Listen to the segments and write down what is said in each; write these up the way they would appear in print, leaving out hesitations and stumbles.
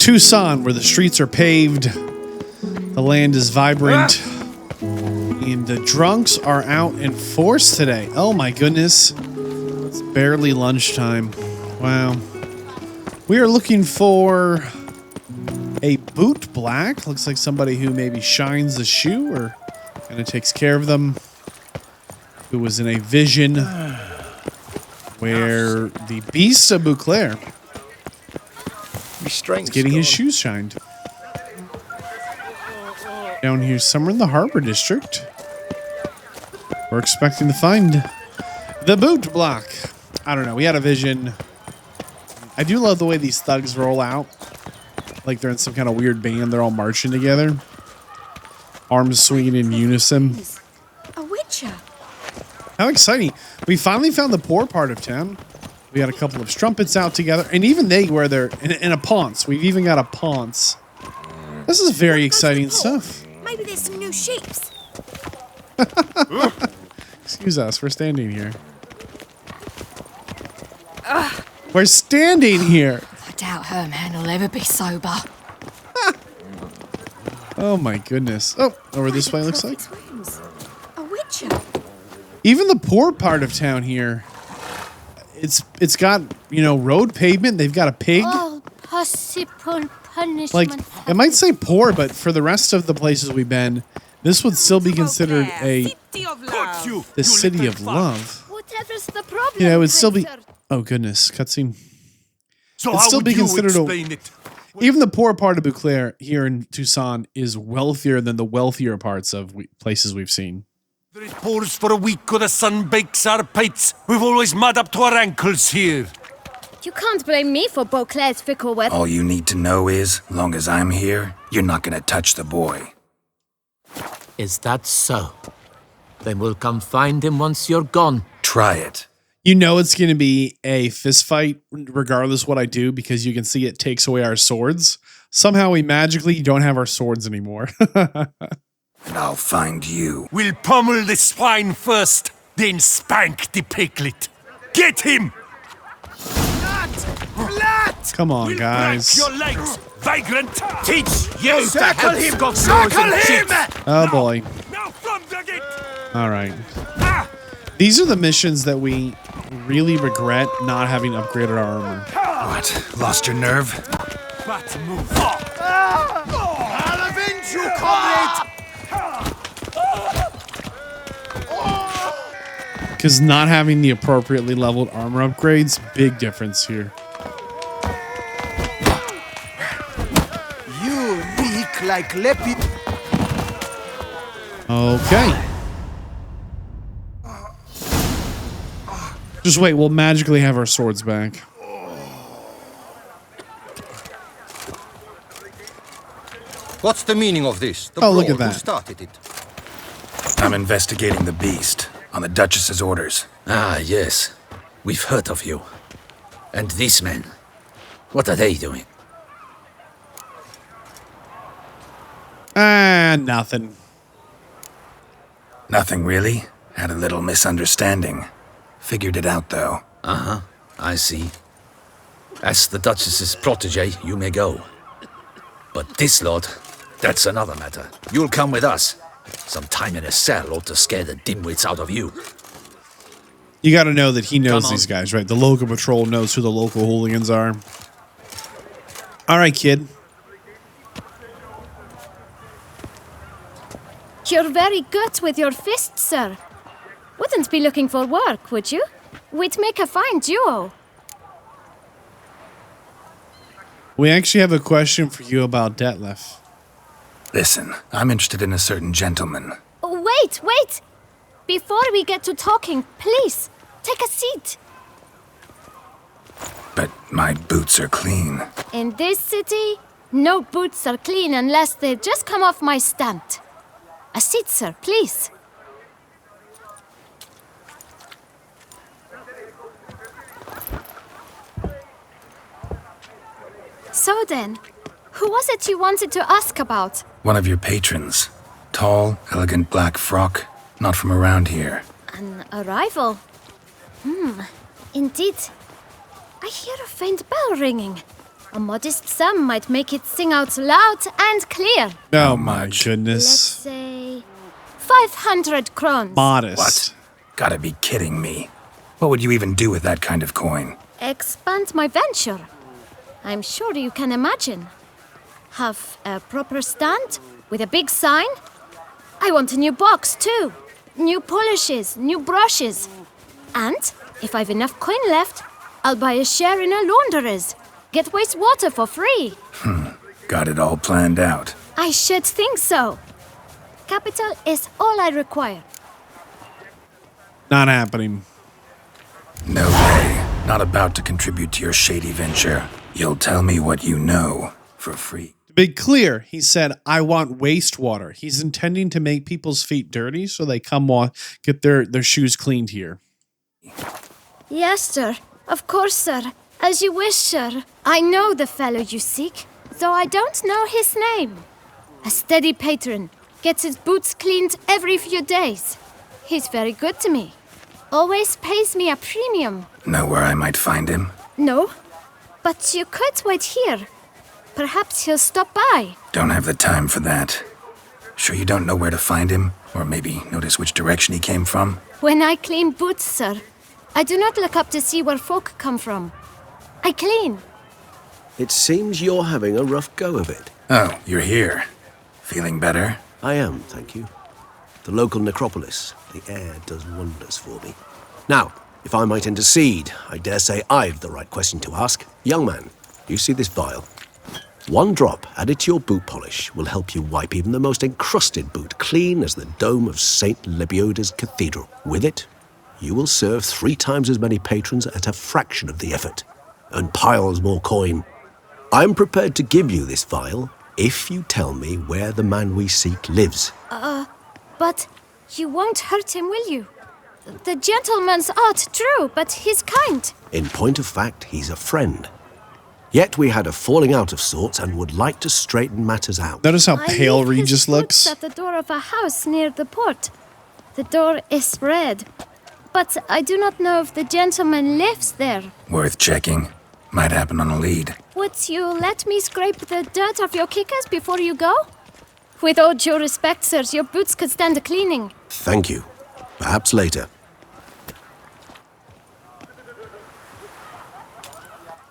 Tucson, where the streets are paved, the land is vibrant, and the drunks are out in force today. Oh my goodness. It's barely lunchtime. Wow. We are looking for a bootblack. Looks like somebody who maybe shines the shoe or kind of takes care of them. Who was in a vision where the beast of Beauclair is getting his shoes shined. Down here somewhere in the Harbor District. We're expecting to find the bootblack. I don't know. We had a vision. I do love the way these thugs roll out. Like they're in some kind of weird band. They're all marching together. Arms swinging in unison. A witcher. How exciting. We finally found the poor part of town. We had a couple of strumpets out together. And even they were there in a ponce. We've even got a ponce. This is very exciting stuff. Maybe there's some new sheeps. Excuse us. We're standing here. We're standing here. I doubt her man will ever be sober. Oh my goodness. Oh, over this way looks like. A witcher. Even the poor part of town here, it's got, you know, road pavement. They've got a pig. Oh, possible punishment. Like, it might say poor, but for the rest of the places we've been, this would still be considered the city of love. Whatever's the problem, Yeah, it would still be. Oh goodness, cutscene. So It'd how still would be you considered explain it? Even the poor part of Beauclair here in Tucson is wealthier than the wealthier parts of places we've seen. There is pours for a week or the sun bakes our pates. We've always mud up to our ankles here. You can't blame me for Beauclair's fickle weather. All you need to know is, long as I'm here, you're not gonna touch the boy. Is that so? Then we'll come find him once you're gone. Try it. You know it's going to be a fist fight regardless what I do because you can see it takes away our swords. Somehow we magically don't have our swords anymore. And I'll find you. We'll pummel the swine first, then spank the piglet. Get him! Come on, We'll guys. break your legs, vagrant! Teach you Tackle to him! Tackle him! Oh boy. Now from the gate! All right. These are the missions that we really regret not having upgraded our armor. What? Lost your nerve? But move. I'll avenge you, comrade! Because not having the appropriately leveled armor upgrades, big difference here. You reek like leopard. Okay. Just wait, we'll magically have our swords back. What's the meaning of this? The Oh, look at brawl, that. Who started it? I'm investigating the beast, on the Duchess's orders. Ah, yes. We've heard of you. And these men, what are they doing? Nothing. Nothing really. Had a little misunderstanding. Figured it out, though. Uh-huh, I see. As the Duchess's protege, you may go. But this lot, that's another matter. You'll come with us. Some time in a cell ought to scare the dimwits out of you. You got to know that he knows Come on. these guys, right? The local patrol knows who the local hooligans are. All right, kid. You're very good with your fists, sir. Wouldn't be looking for work, would you? We'd make a fine duo. We actually have a question for you about Detlaff. Listen, I'm interested in a certain gentleman. Wait! Before we get to talking, please, take a seat. But my boots are clean. In this city, no boots are clean unless they just come off my stand. A seat, sir, please. So then, who was it you wanted to ask about? One of your patrons. Tall, elegant black frock. Not from around here. An arrival? Indeed. I hear a faint bell ringing. A modest sum might make it sing out loud and clear. Oh my Let's goodness. say 500 crowns. Modest. What? Gotta be kidding me. What would you even do with that kind of coin? Expand my venture. I'm sure you can imagine. Have a proper stand with a big sign. I want a new box too. New polishes, new brushes. And if I've enough coin left, I'll buy a share in a launderer's. Get wastewater for free. Got it all planned out. I should think so. Capital is all I require. Not happening. No way. Not about to contribute to your shady venture. You'll tell me what you know for free. To be clear, he said, I want wastewater. He's intending to make people's feet dirty so they come get their shoes cleaned here. Yes, sir. Of course, sir. As you wish, sir. I know the fellow you seek, though I don't know his name. A steady patron. Gets his boots cleaned every few days. He's very good to me. Always pays me a premium. Know where I might find him? No, but you could wait here. Perhaps he'll stop by. Don't have the time for that. Sure you don't know where to find him? Or maybe notice which direction he came from? When I clean boots, sir, I do not look up to see where folk come from. I clean. It seems you're having a rough go of it. Oh, you're here. Feeling better? I am, thank you. The local necropolis, the air does wonders for me. Now, if I might intercede, I dare say I've the right question to ask. Young man, you see this vial? One drop added to your boot polish will help you wipe even the most encrusted boot clean as the dome of St. Lebioda's Cathedral. With it, you will serve 3 times as many patrons at a fraction of the effort, and piles more coin. I'm prepared to give you this vial if you tell me where the man we seek lives. But you won't hurt him, will you? The gentleman's odd, true, but he's kind. In point of fact, he's a friend. Yet we had a falling out of sorts and would like to straighten matters out. Notice how I pale leave his Regis boots looks. at the door of a house near the port. The door is red, but I do not know if the gentleman lives there. Worth checking. Might happen on a lead. Would you let me scrape the dirt off your kickers before you go? With all due respect, sirs, your boots could stand a cleaning. Thank you. Perhaps later.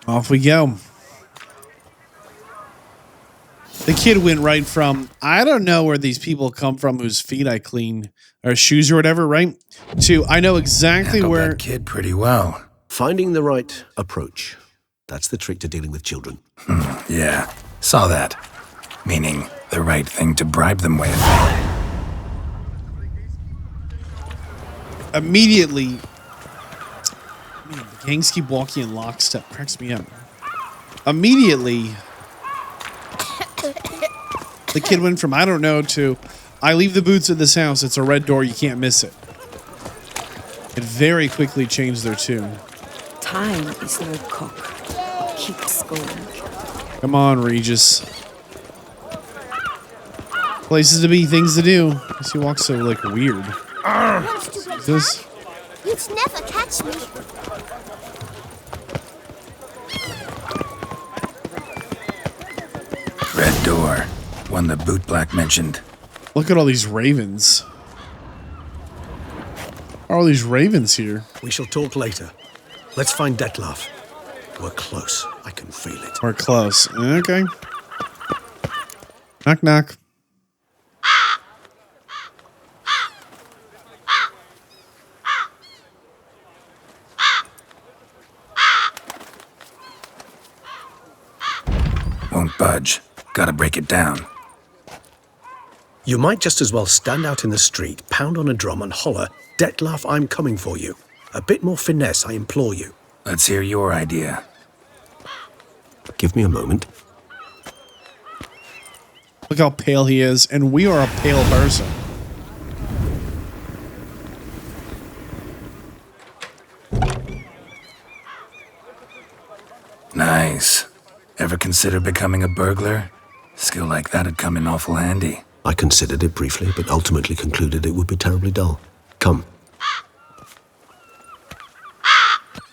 Off we go. The kid went right from, I don't know where these people come from whose feet I clean, or shoes or whatever, right? To, I know exactly Handled where... that kid pretty well. Finding the right approach. That's the trick to dealing with children. Yeah, saw that. Meaning the right thing to bribe them with. Immediately... Man, the gangs keep walking in lockstep. Cracks me up. Immediately... The kid went from, I don't know, to, I leave the boots at this house. It's a red door. You can't miss it. It very quickly changed their tune. Time is no cock. It keeps going. Come on, Regis. Places to be, things to do. Guess he walks so, like, weird. Jesus. You'd never catch me. Red door. One the Bootblack mentioned. Look at all these ravens. All these ravens here. We shall talk later. Let's find Detlaff. We're close. I can feel it. We're close. Okay. Knock, knock. Won't budge. Gotta break it down. You might just as well stand out in the street, pound on a drum and holler, Detlaff, I'm coming for you. A bit more finesse, I implore you. Let's hear your idea. Give me a moment. Look how pale he is, and we are a pale person. Nice. Ever consider becoming a burglar? Skill like that'd come in awful handy. I considered it briefly, but ultimately concluded it would be terribly dull. Come.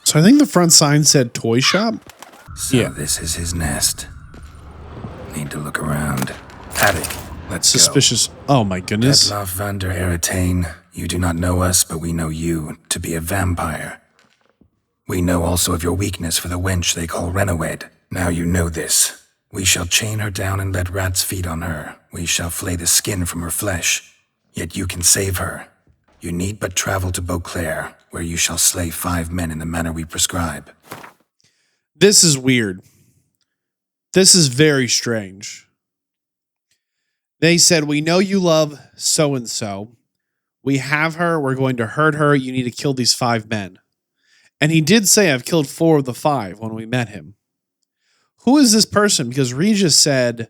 So I think the front sign said toy shop. So Yeah. this is his nest. Need to look around. Attic, let's Suspicious. Oh my go. goodness. Detlaff van der Eretain, you do not know us, but we know you to be a vampire. We know also of your weakness for the wench they call Renowed. Now you know this. We shall chain her down and let rats feed on her. We shall flay the skin from her flesh. Yet you can save her. You need but travel to Beauclair, where you shall slay 5 men in the manner we prescribe. This is weird. This is very strange. They said, we know you love so-and-so. We have her. We're going to hurt her. You need to kill these 5 men. And he did say, I've killed 4 of the 5 when we met him. Who is this person? Because Regis said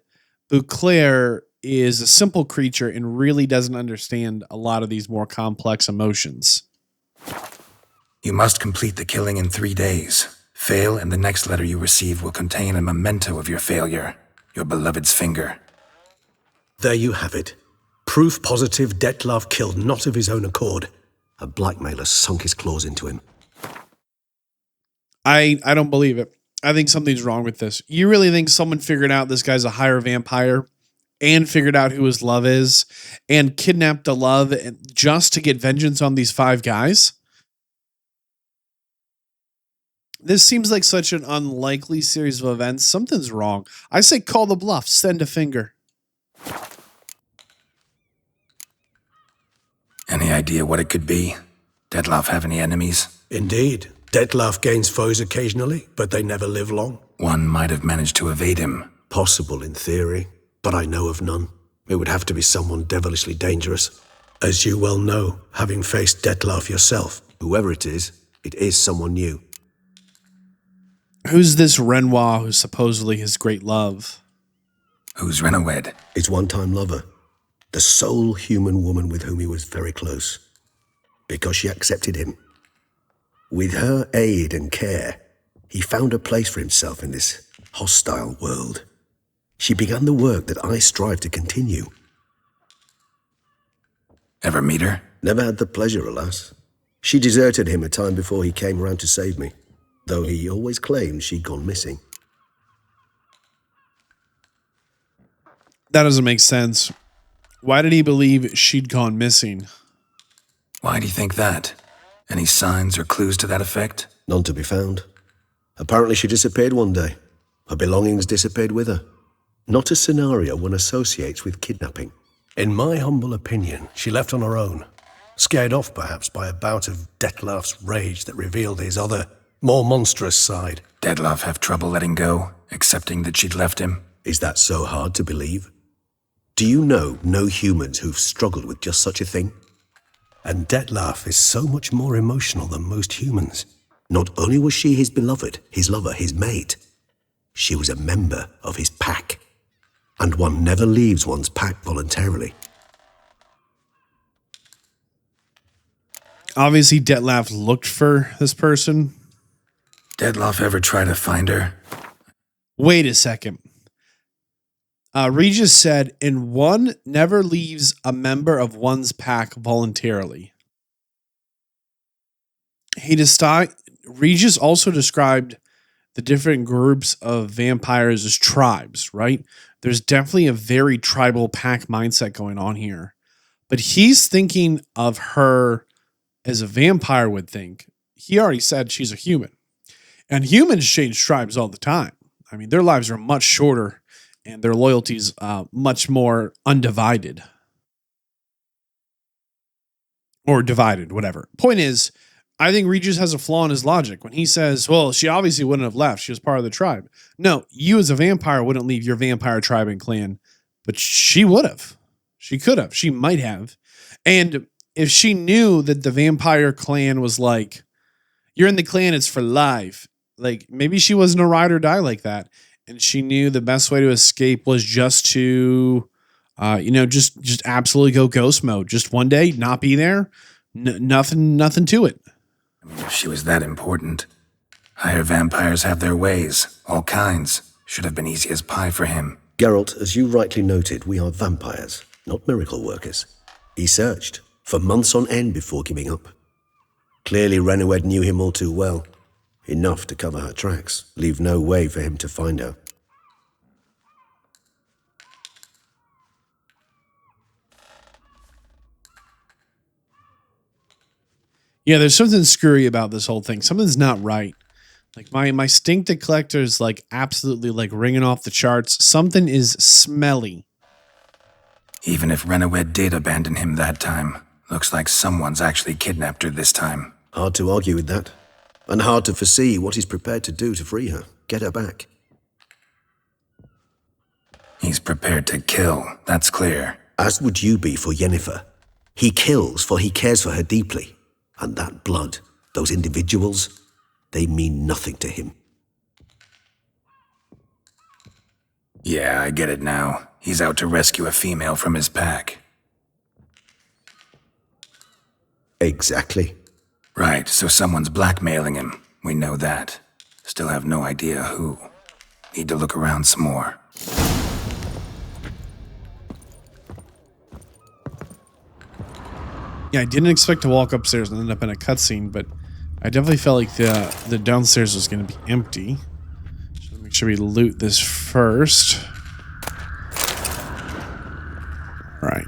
Beauclair is a simple creature and really doesn't understand a lot of these more complex emotions. You must complete the killing in 3 days. Fail, and the next letter you receive will contain a memento of your failure. Your beloved's finger. There you have it. Proof positive Detlaff killed not of his own accord. A blackmailer sunk his claws into him. I don't believe it. I think something's wrong with this. You really think someone figured out this guy's a higher vampire and figured out who his love is and kidnapped the love just to get vengeance on these 5 guys? This seems like such an unlikely series of events. Something's wrong. I say call the bluff. Send a finger. Any idea what it could be? Detlaff have any enemies? Indeed. Detlaff gains foes occasionally, but they never live long. One might have managed to evade him. Possible in theory, but I know of none. It would have to be someone devilishly dangerous. As you well know, having faced Detlaff yourself, whoever it is someone new. Who's this Renoir who's supposedly his great love? Who's Renowed? His one-time lover. The sole human woman with whom he was very close. Because she accepted him. With her aid and care, he found a place for himself in this hostile world. She began the work that I strive to continue. Ever meet her? Never had the pleasure, alas. She deserted him a time before he came round to save me, though he always claimed she'd gone missing. That doesn't make sense. Why did he believe she'd gone missing? Why do you think that? Any signs or clues to that effect? None to be found. Apparently she disappeared one day. Her belongings disappeared with her. Not a scenario one associates with kidnapping. In my humble opinion, she left on her own. Scared off, perhaps, by a bout of Detlaff's rage that revealed his other, more monstrous side. Detlaff have trouble letting go, accepting that she'd left him? Is that so hard to believe? Do you know no humans who've struggled with just such a thing? And Detlaff is so much more emotional than most humans. Not only was she his beloved, his lover, his mate, she was a member of his pack. And one never leaves one's pack voluntarily. Obviously, Detlaff looked for this person. Detlaff ever try to find her? Wait a second. Regis said, and one never leaves a member of one's pack voluntarily. Regis also described the different groups of vampires as tribes, right? There's definitely a very tribal pack mindset going on here. But he's thinking of her as a vampire would think. He already said she's a human. And humans change tribes all the time. I mean, their lives are much shorter and their loyalties much more undivided. Or divided, whatever. Point is, I think Regis has a flaw in his logic when he says, well, she obviously wouldn't have left. She was part of the tribe. No, you as a vampire wouldn't leave your vampire tribe and clan, but she would have. She could have. She might have. And if she knew that the vampire clan was like, you're in the clan, it's for life. Like, maybe she wasn't a ride or die like that. And she knew the best way to escape was just to, just absolutely go ghost mode. Just one day, not be there. Nothing to it. I mean, if she was that important. Higher vampires have their ways, all kinds. Should have been easy as pie for him. Geralt, as you rightly noted, we are vampires, not miracle workers. He searched for months on end before giving up. Clearly Renowed knew him all too well. Enough to cover her tracks, leave no way for him to find her. Yeah, there's something screwy about this whole thing. Something's not right. Like my stink detector is like absolutely like ringing off the charts. Something is smelly. Even if Renowed did abandon him that time, looks like someone's actually kidnapped her this time. Hard to argue with that. And hard to foresee what he's prepared to do to free her, get her back. He's prepared to kill, that's clear. As would you be for Yennefer. He kills for he cares for her deeply. And that blood, those individuals, they mean nothing to him. Yeah, I get it now. He's out to rescue a female from his pack. Exactly. Right, so someone's blackmailing him. We know that. Still have no idea who. Need to look around some more. Yeah, I didn't expect to walk upstairs and end up in a cutscene, but I definitely felt like the downstairs was going to be empty. So make sure we loot this first. All right.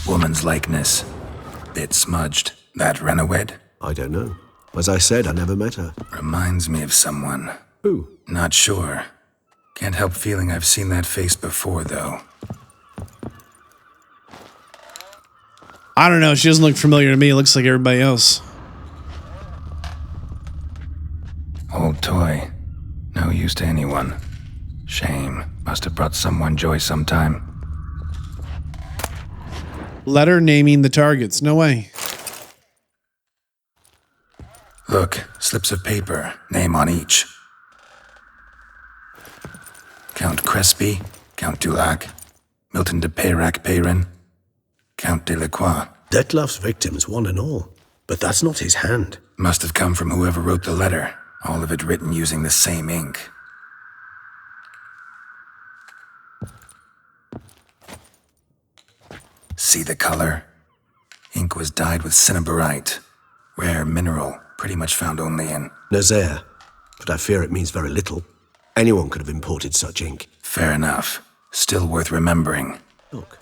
Woman's likeness. Bit smudged. That Renowed? I don't know. As I said, I never met her. Reminds me of someone. Who? Not sure. Can't help feeling I've seen that face before, though. I don't know. She doesn't look familiar to me. It looks like everybody else. Old toy. No use to anyone. Shame. Must have brought someone joy sometime. Letter naming the targets. No way. Look, slips of paper. Name on each. Count Crespi, Count Dulac, Milton de Peyrac-Peyrin, Count Delacroix. Detlaff's victims, one and all. But that's not his hand. Must have come from whoever wrote the letter. All of it written using the same ink. See the color? Ink was dyed with cinnabarite. Rare mineral, pretty much found only in... Nazaire. But I fear it means very little. Anyone could have imported such ink. Fair enough. Still worth remembering. Look,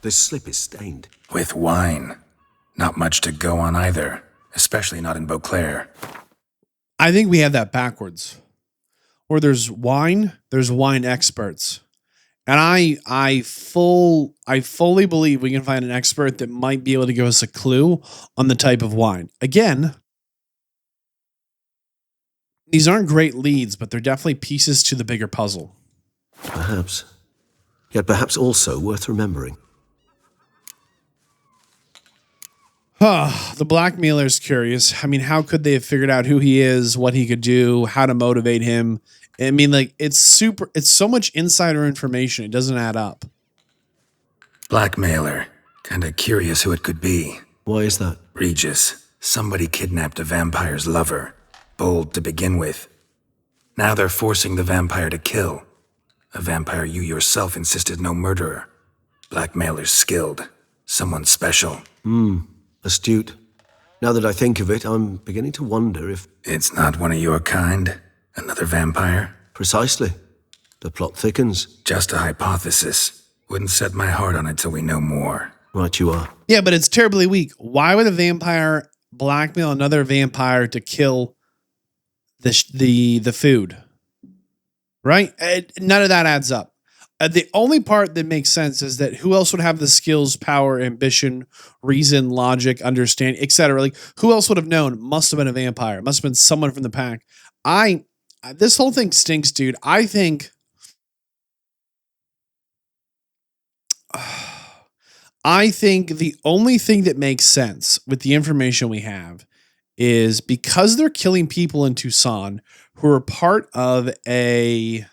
this slip is stained. With wine. Not much to go on either. Especially not in Beauclair. I think we have that backwards. Where there's wine experts. And I fully believe we can find an expert that might be able to give us a clue on the type of wine. Again, these aren't great leads, but they're definitely pieces to the bigger puzzle. Perhaps. Yet perhaps also worth remembering. The blackmailer's curious. I mean, how could they have figured out who he is, what he could do, how to motivate him? I mean, like, it's so much insider information. It doesn't add up. Blackmailer. Kinda curious who it could be. Why is that? Regis. Somebody kidnapped a vampire's lover. Bold to begin with. Now they're forcing the vampire to kill. A vampire you yourself insisted no murderer. Blackmailer's skilled. Someone special. Astute. Now that I think of it, I'm beginning to wonder if... It's not one of your kind? Another vampire? Precisely. The plot thickens. Just a hypothesis. Wouldn't set my heart on it till we know more. Right you are. Yeah, but it's terribly weak. Why would a vampire blackmail another vampire to kill the food? Right? None of that adds up. The only part that makes sense is that who else would have the skills, power, ambition, reason, logic, understand, etc. Like, who else would have known? Must have been a vampire. Must have been someone from the pack. This whole thing stinks, dude. I think the only thing that makes sense with the information we have is because they're killing people in Tucson who are part of a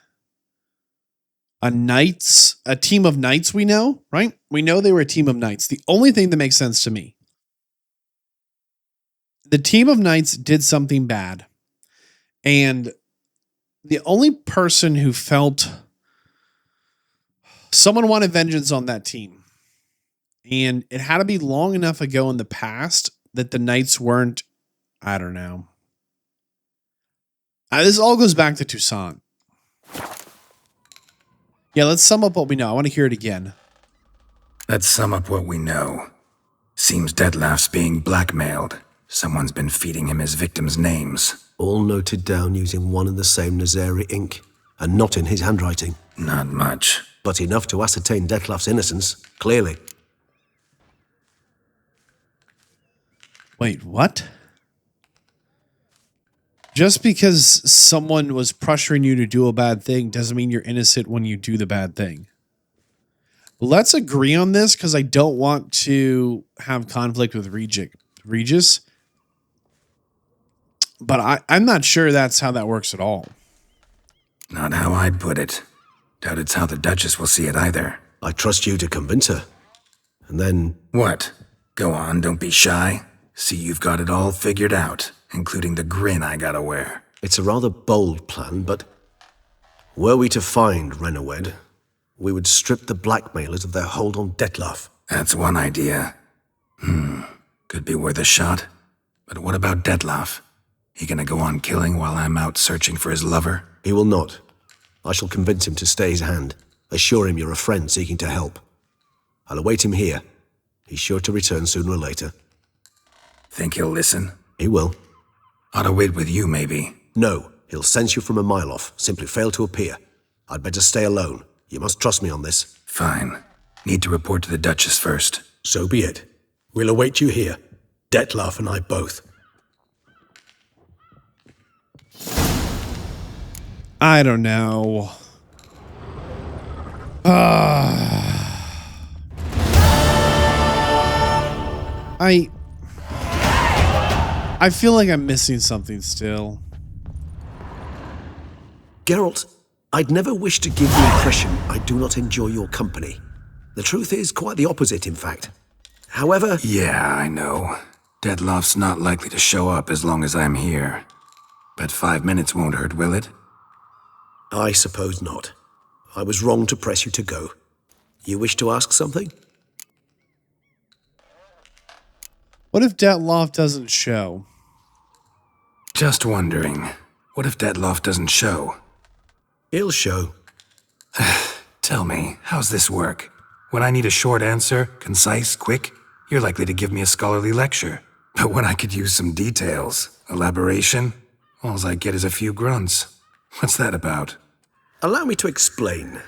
team of knights, we know, right? We know they were a team of knights. The only thing that makes sense to me, the team of knights did something bad. And the only person who felt someone wanted vengeance on that team. And it had to be long enough ago in the past that the knights weren't, I don't know, This all goes back to Toussaint. Yeah, let's sum up what we know. I want to hear it again. Let's sum up what we know. Seems Detlaff's being blackmailed. Someone's been feeding him his victims' names. All noted down using one and the same Nazari ink, and not in his handwriting. Not much. But enough to ascertain Detlaff's innocence, clearly. Wait, what? Just because someone was pressuring you to do a bad thing doesn't mean you're innocent when you do the bad thing. Let's agree on this because I don't want to have conflict with Regis. But I'm not sure that's how that works at all. Not how I'd put it. Doubt it's how the Duchess will see it either. I trust you to convince her. And then... What? Go on, don't be shy. See, you've got it all figured out, including the grin I gotta wear. It's a rather bold plan, but were we to find Renowed, we would strip the blackmailers of their hold on Detlaff. That's one idea. Could be worth a shot. But what about Detlaff? He gonna go on killing while I'm out searching for his lover? He will not. I shall convince him to stay his hand. Assure him you're a friend seeking to help. I'll await him here. He's sure to return sooner or later. Think he'll listen? He will. Ought to wait with you, maybe. No, he'll sense you from a mile off. Simply fail to appear. I'd better stay alone. You must trust me on this. Fine. Need to report to the Duchess first. So be it. We'll await you here. Detlaff and I both. I don't know. I feel like I'm missing something still. Geralt, I'd never wish to give the impression I do not enjoy your company. The truth is quite the opposite, in fact. However... Yeah, I know. Detlaff's not likely to show up as long as I'm here. But 5 minutes won't hurt, will it? I suppose not. I was wrong to press you to go. You wish to ask something? What if Detlaff doesn't show? Just wondering. What if Detlaff doesn't show? He'll show. Tell me, how's this work? When I need a short answer, concise, quick, you're likely to give me a scholarly lecture. But when I could use some details, elaboration, all I get is a few grunts. What's that about? Allow me to explain.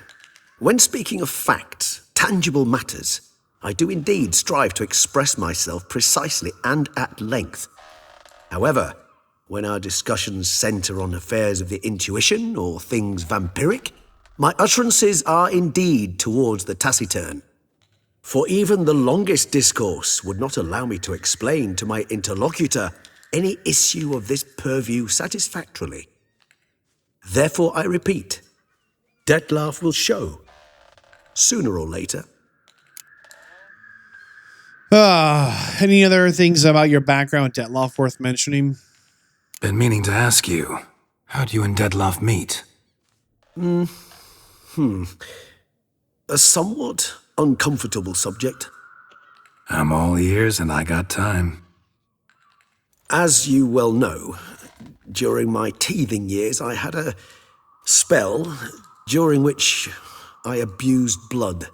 When speaking of facts, tangible matters, I do indeed strive to express myself precisely and at length. However, when our discussions center on affairs of the intuition or things vampiric, my utterances are indeed towards the taciturn. For even the longest discourse would not allow me to explain to my interlocutor any issue of this purview satisfactorily. Therefore, I repeat, Detlaff will show, sooner or later. Any other things about your background, Detlaff, worth mentioning? Been meaning to ask you, how'd you and Detlaff meet? A somewhat uncomfortable subject. I'm all ears and I got time. As you well know, during my teething years, I had a spell during which I abused blood.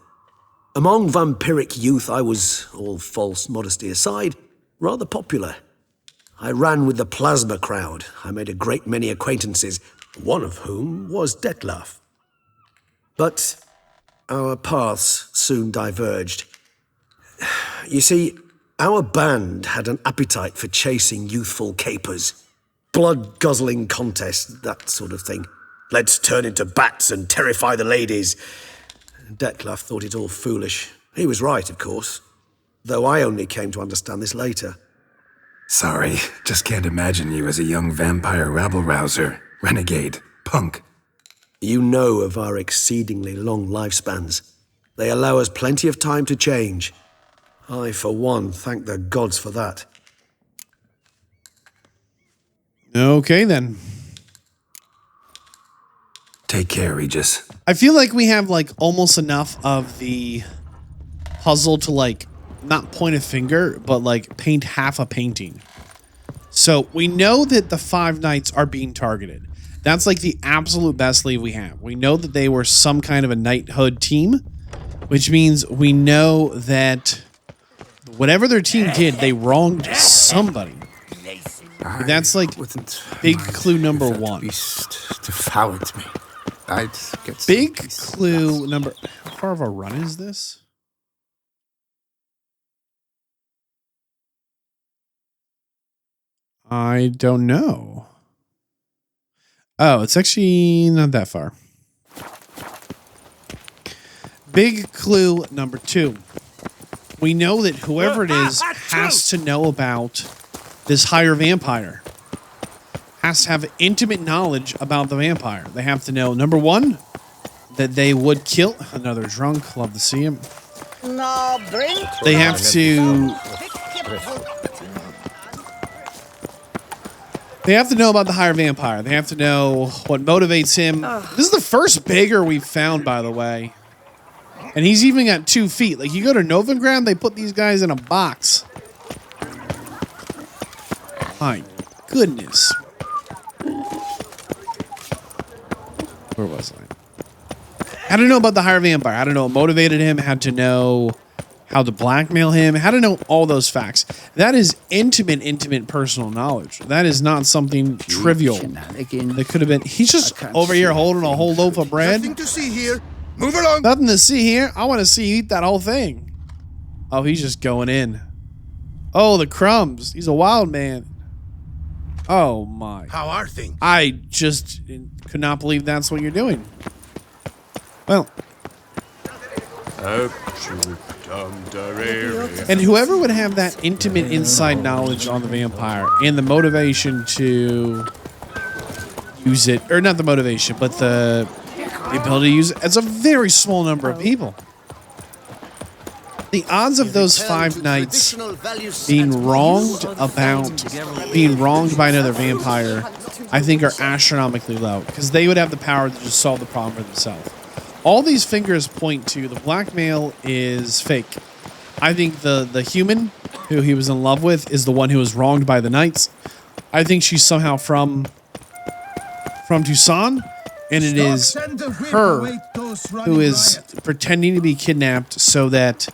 Among vampiric youth, I was, all false modesty aside, rather popular. I ran with the plasma crowd. I made a great many acquaintances, one of whom was Detlaff. But our paths soon diverged. You see, our band had an appetite for chasing youthful capers. Blood-guzzling contests, that sort of thing. Let's turn into bats and terrify the ladies. Detlaff thought it all foolish. He was right, of course. Though I only came to understand this later. Sorry, just can't imagine you as a young vampire rabble-rouser, renegade, punk. You know of our exceedingly long lifespans. They allow us plenty of time to change. I, for one, thank the gods for that. Okay, then. Take care, Regis. I feel like we have, like, almost enough of the puzzle to, like, not point a finger, but, like, paint half a painting. So, we know that the 5 knights are being targeted. That's like the absolute best lead we have. We know that they were some kind of a knighthood team, which means we know that whatever their team did, they wronged somebody. That's like big clue number one. Beast devoured me. I'd get Big clue number. How far of a run is this? I don't know. Oh, it's actually not that far. Big clue number 2. We know that whoever it is has to know about this higher vampire. Has to have intimate knowledge about the vampire. They have to know, number 1, that they would kill another drunk. Love to see him. They have to... They have to know about the higher vampire. They have to know what motivates him. This is the first beggar we've found, by the way. And he's even got 2 feet. Like, you go to Novigrad, they put these guys in a box. My goodness. Where was I? Had to know about the higher vampire. Had to know what motivated him. Had to know how to blackmail him. Had to know all those facts. That is intimate personal knowledge. That is not something trivial. That could have been. He's just over here holding a whole loaf of bread. Nothing to see here. Move along. Nothing to see here. I want to see you eat that whole thing. Oh, he's just going in. Oh, the crumbs. He's a wild man. Oh, my. How are things? I just could not believe that's what you're doing. Well. And whoever would have that intimate inside knowledge on the vampire and the motivation to use it, or not the motivation, but the ability to use it, it's a very small number of people. The odds of those 5 knights being wronged by another vampire, I think, are astronomically low, because they would have the power to just solve the problem for themselves. All these fingers point to the blackmail is fake. I think the human who he was in love with is the one who was wronged by the knights. I think she's somehow from Tucson, and it is her who is pretending to be kidnapped so that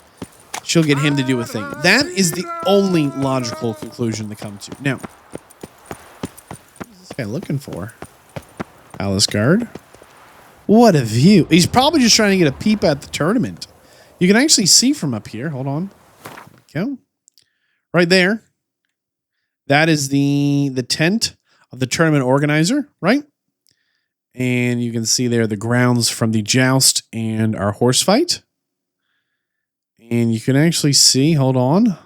she'll get him to do a thing. That is the only logical conclusion to come to. Now, what is this guy looking for? Palace guard. What a view. He's probably just trying to get a peep at the tournament. You can actually see from up here. Hold on. There we go. Right there. That is the tent of the tournament organizer, right? And you can see there the grounds from the joust and our horse fight. And you can actually see, hold on.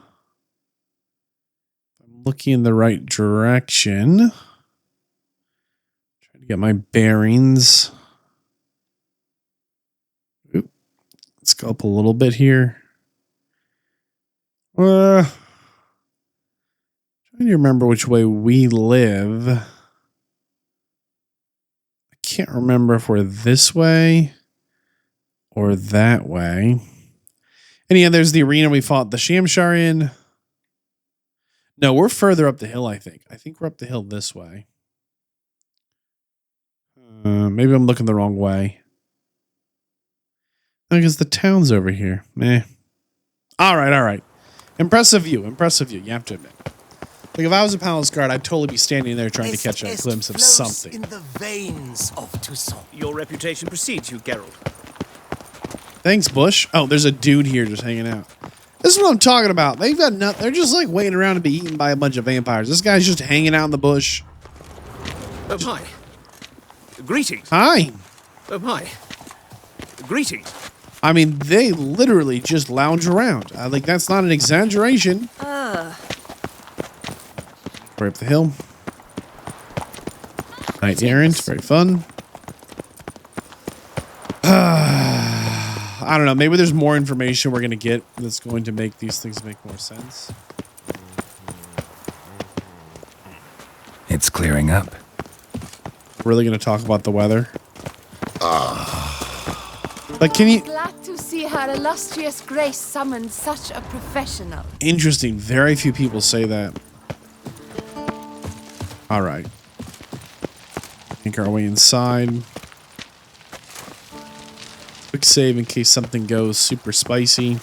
I'm looking in the right direction. Trying to get my bearings. Oop. Let's go up a little bit here. Trying to remember which way we live. I can't remember if we're this way or that way. And yeah, there's the arena we fought the Shamshar in. No, we're further up the hill, I think. I think we're up the hill this way. Maybe I'm looking the wrong way. No, because the town's over here. Meh. All right. Impressive view. You have to admit. Like, if I was a palace guard, I'd totally be standing there trying to catch a glimpse of something. In the veins of Tucson. Your reputation precedes you, Geralt. Thanks, Bush. Oh, there's a dude here just hanging out. This is what I'm talking about. They've got nothing. They're just like waiting around to be eaten by a bunch of vampires. This guy's just hanging out in the bush. Oh, hi. Greetings. Hi. Oh, hi. Greetings. I mean, they literally just lounge around. Like, that's not an exaggeration. Right up the hill. Knight errant. Very fun. I don't know. Maybe there's more information we're going to get that's going to make these things make more sense. It's clearing up. Really going to talk about the weather. But can you... Glad to see her illustrious grace summon such a professional. Interesting. Very few people say that. All right. Make our way inside. Quick save in case something goes super spicy.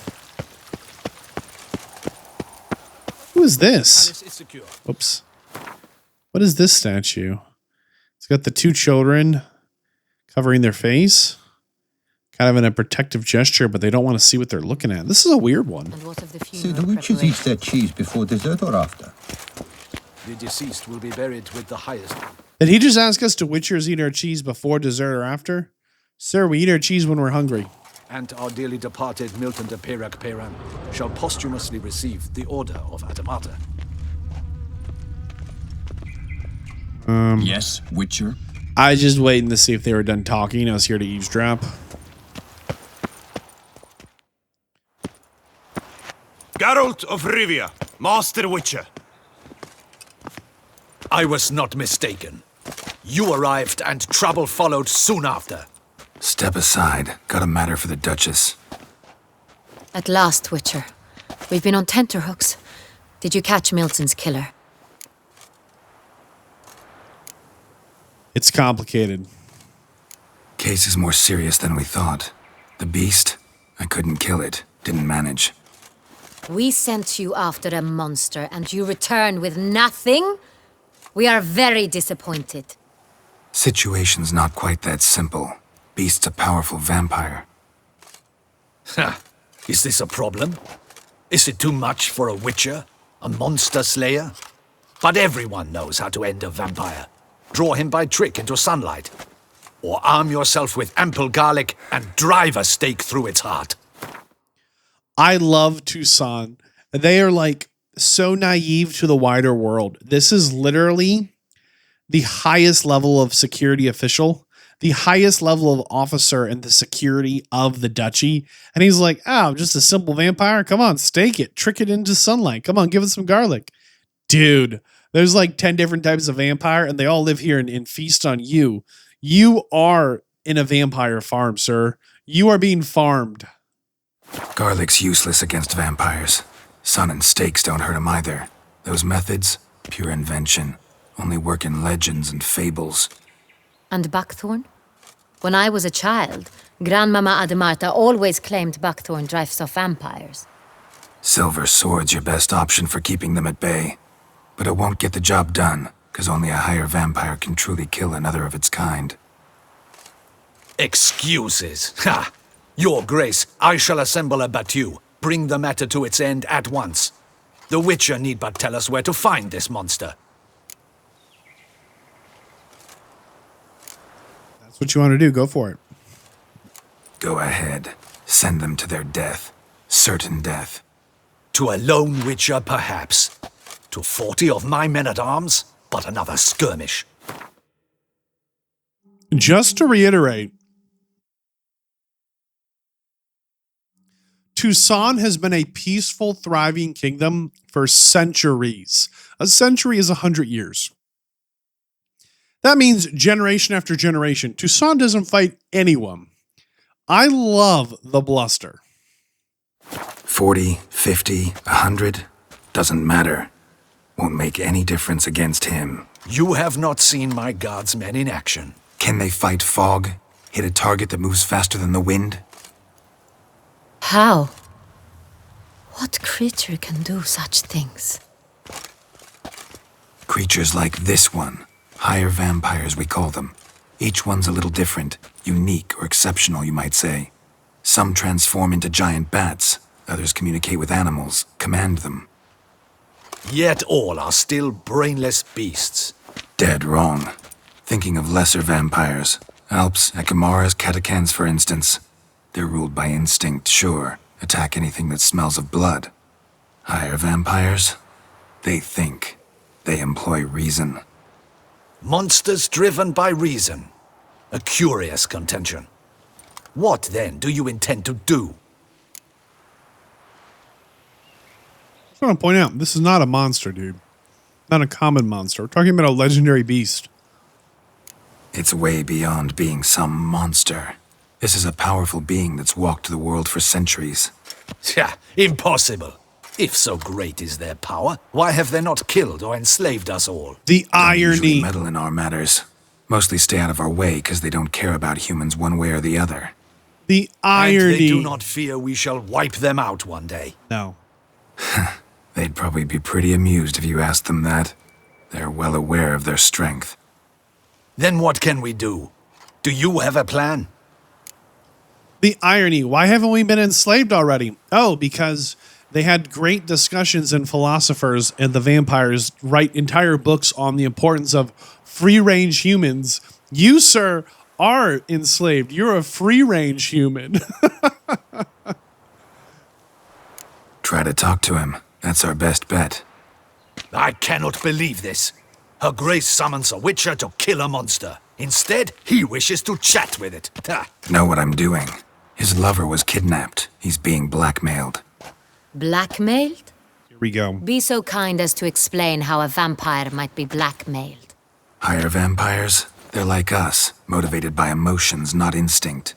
Who is this? Oops. What is this statue? It's got the two children covering their face. Kind of in a protective gesture, but they don't want to see what they're looking at. This is a weird one. So the witches eat their cheese before dessert or after? The deceased will be buried with the highest. Did he just ask us to witchers eat our cheese before dessert or after? Sir, we eat our cheese when we're hungry. And our dearly departed Milton de Peyrac Peyran shall posthumously receive the Order of Adamata. Yes, Witcher. I was just waiting to see if they were done talking. I was here to eavesdrop. Geralt of Rivia, Master Witcher. I was not mistaken. You arrived and trouble followed soon after. Step aside. Got a matter for the Duchess. At last, Witcher. We've been on tenterhooks. Did you catch Milton's killer? It's complicated. Case is more serious than we thought. The beast, I couldn't kill it. Didn't manage. We sent you after a monster and you return with nothing? We are very disappointed. Situation's not quite that simple. Beast's a powerful vampire. Ha! Is this a problem? Is it too much for a witcher? A monster slayer? But everyone knows how to end a vampire. Draw him by trick into sunlight. Or arm yourself with ample garlic and drive a stake through its heart. I love Tucson. They are like so naive to the wider world. This is literally the highest level of security official, the highest level of officer in the security of the duchy. And he's like, oh, I'm just a simple vampire. Come on, stake it, trick it into sunlight. Come on, give it some garlic. Dude, there's like 10 different types of vampire and they all live here and feast on you. You are in a vampire farm, sir. You are being farmed. Garlic's useless against vampires. Sun and stakes don't hurt him either. Those methods, pure invention. Only work in legends and fables. And buckthorn? When I was a child, Grandmama Adamarta always claimed buckthorn drives off vampires. Silver sword's your best option for keeping them at bay. But it won't get the job done, because only a higher vampire can truly kill another of its kind. Excuses. Ha! Your Grace, I shall assemble a battue. Bring the matter to its end at once. The Witcher need but tell us where to find this monster. That's what you want to do. Go for it. Go ahead. Send them to their death. Certain death. To a lone Witcher, perhaps. To 40 of my men-at-arms, but another skirmish. Just to reiterate, Tucson has been a peaceful, thriving kingdom for centuries. A century is 100 years. That means generation after generation. Tucson doesn't fight anyone. I love the bluster. 40, 50, 100, doesn't matter. Won't make any difference against him. You have not seen my guardsmen in action. Can they fight fog? Hit a target that moves faster than the wind? How? What creature can do such things? Creatures like this one. Higher vampires, we call them. Each one's a little different. Unique or exceptional, you might say. Some transform into giant bats. Others communicate with animals, command them. Yet all are still brainless beasts. Dead wrong. Thinking of lesser vampires. Alps, Ekamaras, Catacans, for instance. They're ruled by instinct, sure. Attack anything that smells of blood. Higher vampires? They think. They employ reason. Monsters driven by reason. A curious contention. What, then, do you intend to do? I just want to point out, this is not a monster, dude. Not a common monster. We're talking about a legendary beast. It's way beyond being some monster. This is a powerful being that's walked the world for centuries. Yeah, impossible. If so great is their power, why have they not killed or enslaved us all? The Don't irony. usually meddle in our matters. Mostly stay out of our way because they don't care about humans one way or the other. The And irony. they do not fear we shall wipe them out one day. No. They'd probably be pretty amused if you asked them that. They're well aware of their strength. Then what can we do? Do you have a plan? The irony. Why haven't we been enslaved already? Oh, because they had great discussions and philosophers and the vampires write entire books on the importance of free-range humans. You, sir, are enslaved. You're a free-range human. Try to talk to him. That's our best bet. I cannot believe this. Her Grace summons a witcher to kill a monster. Instead, he wishes to chat with it. Ha. Know what I'm doing. His lover was kidnapped. He's being blackmailed. Blackmailed? Here we go. Be so kind as to explain how a vampire might be blackmailed. Higher vampires? They're like us, motivated by emotions, not instinct.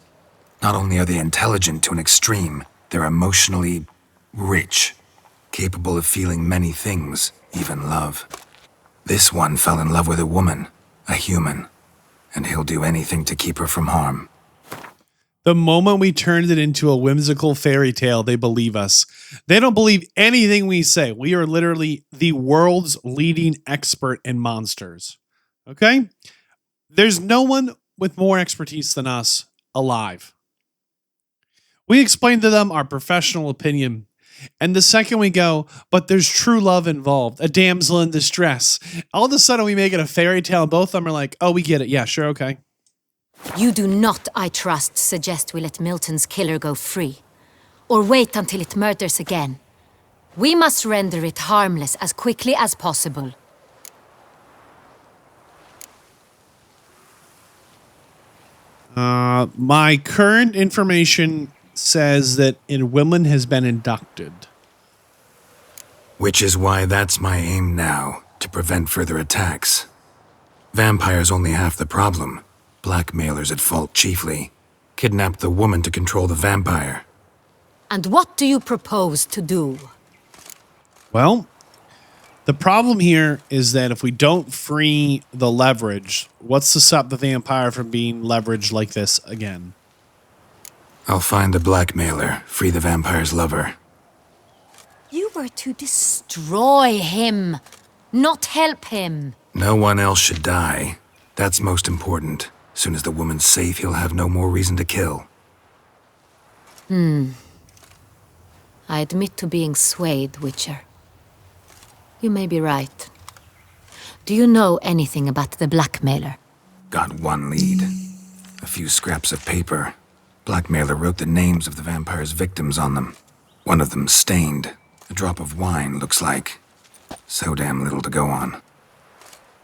Not only are they intelligent to an extreme, they're emotionally rich, capable of feeling many things, even love. This one fell in love with a woman, a human, and he'll do anything to keep her from harm. The moment we turned it into a whimsical fairy tale, they believe us. They don't believe anything we say. We are literally the world's leading expert in monsters. Okay? There's no one with more expertise than us alive. We explain to them our professional opinion. And the second we go, but there's true love involved, a damsel in distress. All of a sudden we make it a fairy tale and both of them are like, oh, we get it. Yeah, sure, okay. You do not, I trust, suggest we let Milton's killer go free. Or wait until it murders again. We must render it harmless as quickly as possible. My current information says that Women has been inducted. Which is why that's my aim now, to prevent further attacks. Vampires only half the problem. Blackmailers at fault chiefly. Kidnapped the woman to control the vampire. And what do you propose to do? Well, the problem here is that if we don't free the leverage, what's to stop the vampire from being leveraged like this again? I'll find the blackmailer, free the vampire's lover. You were to destroy him, not help him. No one else should die. That's most important. Soon as the woman's safe, he'll have no more reason to kill. I admit to being swayed, Witcher. You may be right. Do you know anything about the blackmailer? Got one lead. A few scraps of paper. Blackmailer wrote the names of the vampire's victims on them. One of them stained. A drop of wine, looks like. So damn little to go on.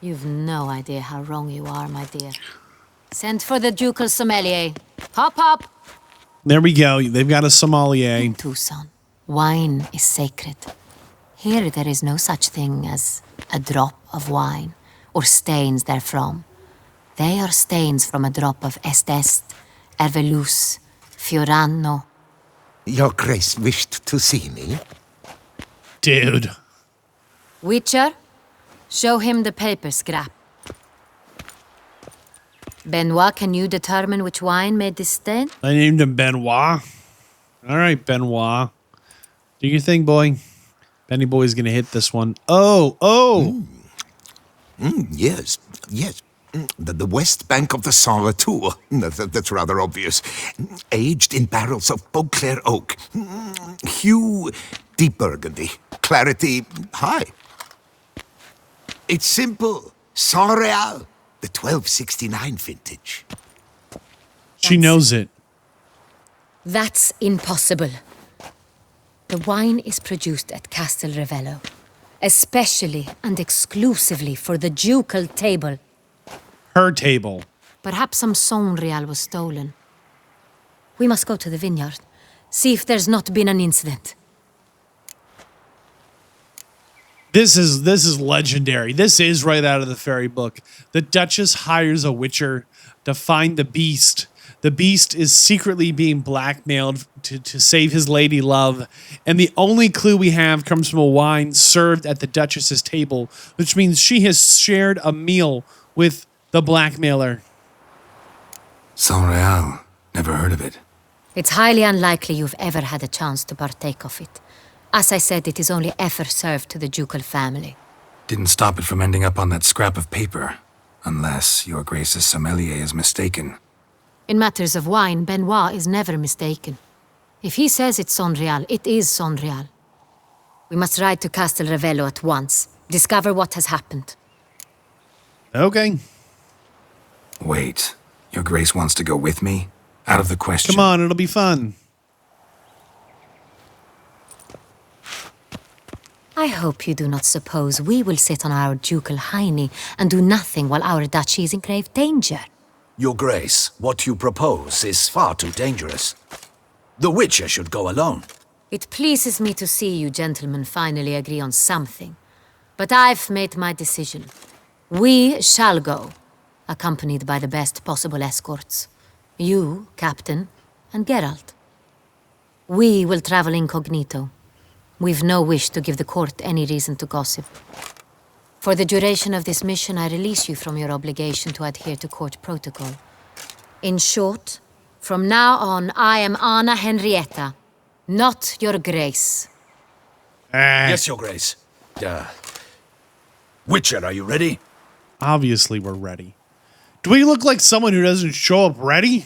You've no idea how wrong you are, my dear. Send for the ducal sommelier. Hop, hop. There we go. They've got a sommelier. In Tucson, wine is sacred. Here there is no such thing as a drop of wine, or stains therefrom. They are stains from a drop of Est, Ervelus, Fiorano. Your Grace wished to see me? Dude. Witcher, show him the paper scrap. Benoit, can you determine which wine made this stain? I named him Benoit. All right, Benoit. Do your thing, boy. Benny Boy's gonna hit this one. Oh. Yes. The west bank of the Saint Latour. That's rather obvious. Aged in barrels of Beauclair oak. Hue, deep burgundy. Clarity, high. It's simple. Saint Real, the 1269 vintage. She knows it. That's impossible. The wine is produced at Castel Ravello, especially and exclusively for the ducal table. Her table. Perhaps some Saint Real was stolen. We must go to the vineyard, see if there's not been an incident. This is legendary. This is right out of the fairy book. The Duchess hires a witcher to find the beast. The beast is secretly being blackmailed to save his lady love. And the only clue we have comes from a wine served at the Duchess's table, which means she has shared a meal with The blackmailer. Saint-Réal. Never heard of it. It's highly unlikely you've ever had a chance to partake of it. As I said, it is only ever served to the ducal family. Didn't stop it from ending up on that scrap of paper. Unless your Grace's sommelier is mistaken. In matters of wine, Benoit is never mistaken. If he says it's Saint-Réal, it is Saint-Réal. We must ride to Castel Ravello at once. Discover what has happened. Okay. Wait. Your Grace wants to go with me? Out of the question. Come on, it'll be fun. I hope you do not suppose we will sit on our ducal hiney and do nothing while our duchy is in grave danger. Your Grace, what you propose is far too dangerous. The Witcher should go alone. It pleases me to see you gentlemen finally agree on something. But I've made my decision. We shall go, accompanied by the best possible escorts. You, Captain, and Geralt. We will travel incognito. We've no wish to give the court any reason to gossip. For the duration of this mission, I release you from your obligation to adhere to court protocol. In short, from now on, I am Anna Henrietta, not your Grace. Yes, Your Grace. Witcher, are you ready? Obviously, we're ready. Do we look like someone who doesn't show up ready?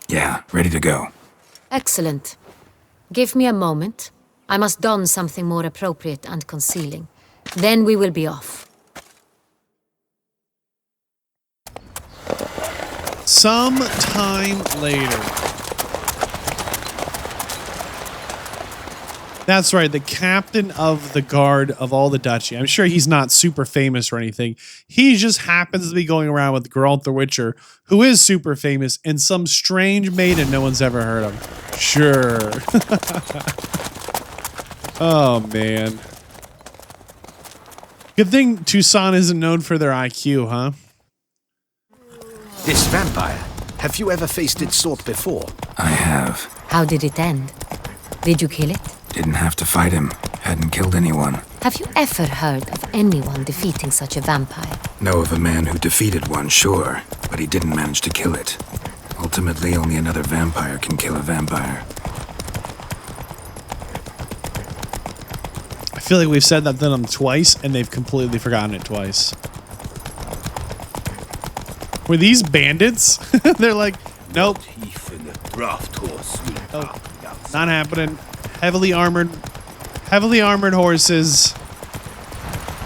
Yeah, ready to go. Excellent. Give me a moment. I must don something more appropriate and concealing. Then we will be off. Some time later. That's right, the captain of the guard of all the duchy. I'm sure he's not super famous or anything. He just happens to be going around with Geralt the Witcher, who is super famous, and some strange maiden no one's ever heard of. Sure. Oh, man. Good thing Tucson isn't known for their IQ, huh? This vampire, have you ever faced its sort before? I have. How did it end? Did you kill it? Didn't have to fight him. Hadn't killed anyone. Have you ever heard of anyone defeating such a vampire? Know of a man who defeated one, sure, but he didn't manage to kill it. Ultimately, only another vampire can kill a vampire. I feel like we've said that to them twice, and they've completely forgotten it twice. Were these bandits? They're like, nope. Oh, not happening. Heavily armored horses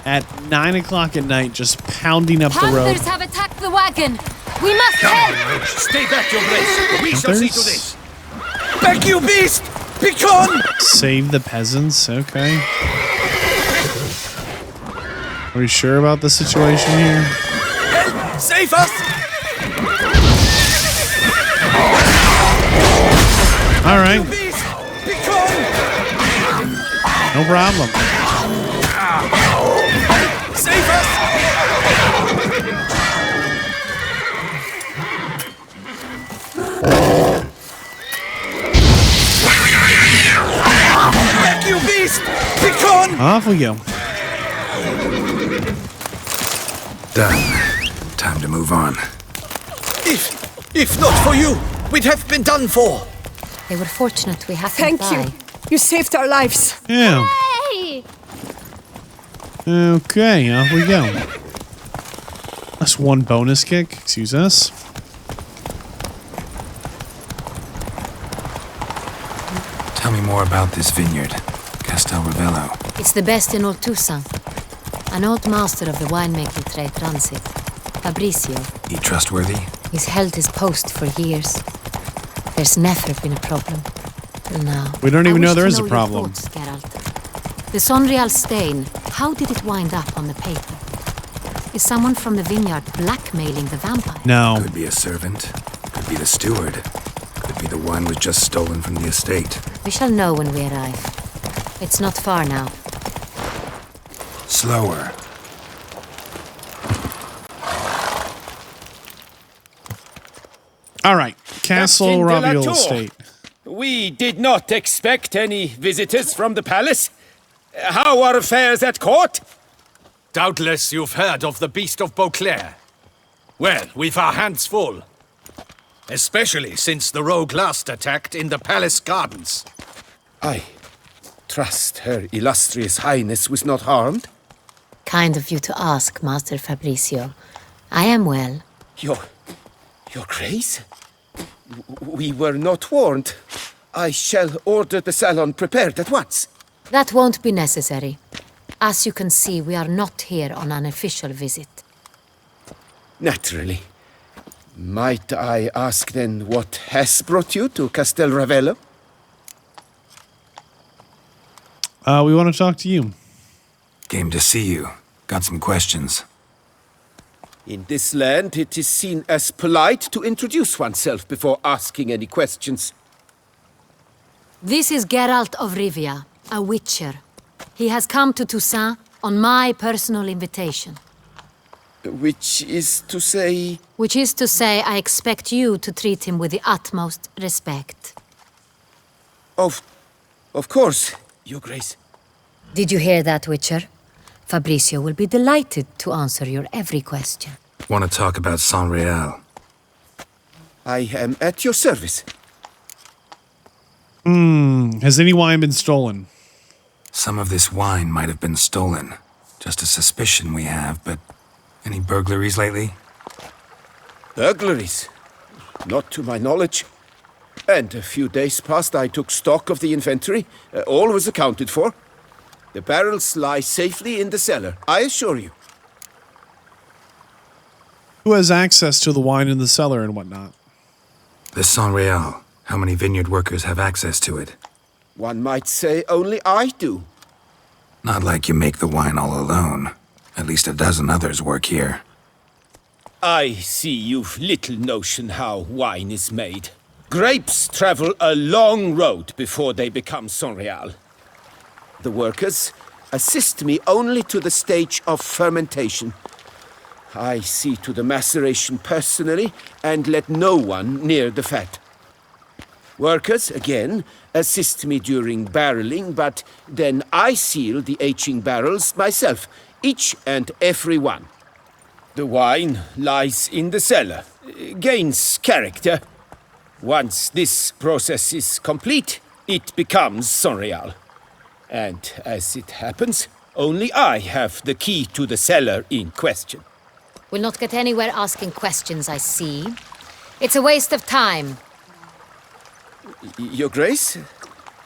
at 9 o'clock at night, just pounding up the road. Panthers have attacked the wagon. We must help. Stay back, Your Grace. We shall see to Panthers? this. Back, you beast! Begone! Save the peasants. Okay. Are we sure about the situation here? Help! Save us! All right. No problem. Save us! Back, you beast! Begone! Off we go. Done. Time to move on. If not for you, we'd have been done for. They were fortunate we happened Thank by. you. You saved our lives. Yeah. Hey! Okay, off we go. That's one bonus kick. Excuse us. Tell me more about this vineyard, Castel Ravello. It's the best in all Toussaint. An old master of the winemaking trade runs it. Fabricio. He trustworthy? He's held his post for years. There's never been a problem. Till now. We don't even I know wish there to is a your problem. thoughts, Geralt. The Saint-Réal stain, how did it wind up on the paper? Is someone from the vineyard blackmailing the vampire? No. Could be a servant. Could be the steward. Could be the wine was just stolen from the estate. We shall know when we arrive. It's not far now. Slower. All right. Castle Captain de la Raviol Tour. Estate. We did not expect any visitors from the palace. How are affairs at court? Doubtless you've heard of the Beast of Beauclair. Well, we've our hands full. Especially since the rogue last attacked in the palace gardens. I trust Her Illustrious Highness was not harmed? Kind of you to ask, Master Fabricio. I am well. Your Grace? We were not warned. I shall order the salon prepared at once. That won't be necessary. As you can see, we are not here on an official visit. Naturally. Might I ask then what has brought you to Castel Ravello? We want to talk to you. Came to see you. Got some questions. In this land, it is seen as polite to introduce oneself before asking any questions. This is Geralt of Rivia, a witcher. He has come to Toussaint on my personal invitation. Which is to say... Which is to say, I expect you to treat him with the utmost respect. Of course, Your Grace. Did you hear that, Witcher? Fabricio will be delighted to answer your every question. Want to talk about Saint-Réal? I am at your service. Has any wine been stolen? Some of this wine might have been stolen. Just a suspicion we have, but any burglaries lately? Burglaries? Not to my knowledge. And a few days past I took stock of the inventory. All was accounted for. The barrels lie safely in the cellar, I assure you. Who has access to the wine in the cellar and whatnot? This Saint-Réal. How many vineyard workers have access to it? One might say only I do. Not like you make the wine all alone. At least a dozen others work here. I see you've little notion how wine is made. Grapes travel a long road before they become Saint-Réal. The workers assist me only to the stage of fermentation. I see to the maceration personally and let no one near the fat. Workers, again, assist me during barreling, but then I seal the aging barrels myself, each and every one. The wine lies in the cellar, gains character. Once this process is complete, it becomes Saint-Réal. And as it happens, only I have the key to the cellar in question. We'll not get anywhere asking questions, I see. It's a waste of time. Your Grace?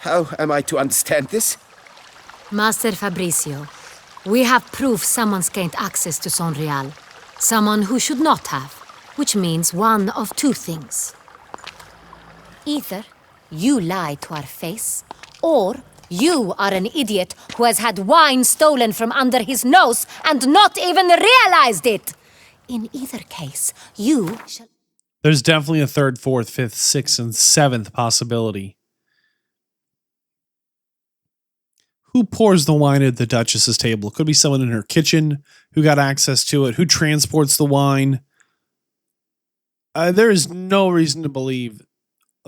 How am I to understand this? Master Fabricio, we have proof someone's gained access to Saint-Réal. Someone who should not have, which means one of two things. Either you lie to our face, or you are an idiot who has had wine stolen from under his nose and not even realized it. In either case, you shall... There's definitely a third, fourth, fifth, sixth, and seventh possibility. Who pours the wine at the Duchess's table? Could be someone in her kitchen who got access to it. Who transports the wine? There is no reason to believe,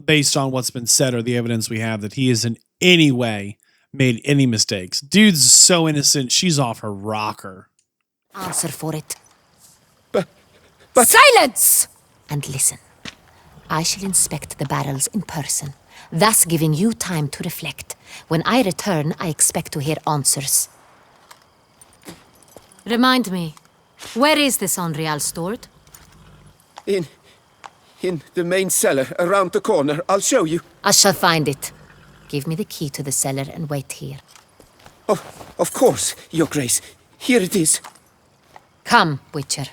based on what's been said or the evidence we have, that he has in any way made any mistakes. Dude's so innocent, she's off her rocker. Answer for it. But... Silence! And listen. I shall inspect the barrels in person, thus giving you time to reflect. When I return, I expect to hear answers. Remind me, where is the Saint-Réal stored? In the main cellar, around the corner. I'll show you. I shall find it. Give me the key to the cellar and wait here. Oh, of course, Your Grace. Here it is. Come, Witcher.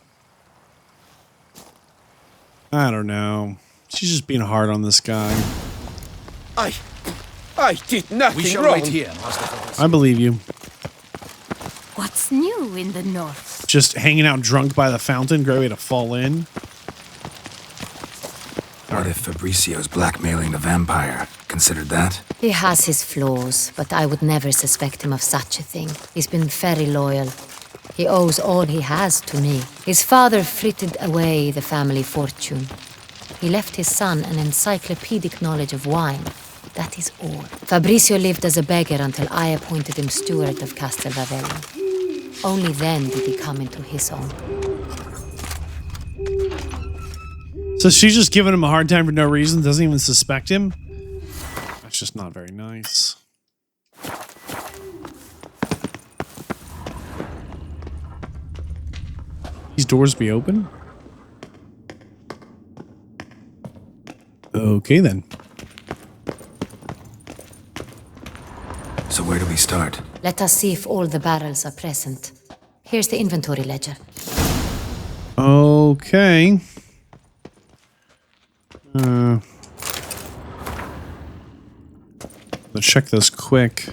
I don't know. She's just being hard on this guy. I did nothing We shall wrong. wait here, Master Fabricio. I believe you. What's new in the north? Just hanging out drunk by the fountain, great way to fall in. What if Fabricio's blackmailing the vampire? Considered that? He has his flaws, but I would never suspect him of such a thing. He's been very loyal. He owes all he has to me. His father frittered away the family fortune. He left his son an encyclopedic knowledge of wine. That is all. Fabricio lived as a beggar until I appointed him steward of Castel Ravello. Only then did he come into his own. So she's just giving him a hard time for no reason, doesn't even suspect him? That's just not very nice. These doors be open? Okay then. So where do we start? Let us see if all the barrels are present. Here's the inventory ledger. Okay. Let's check this quick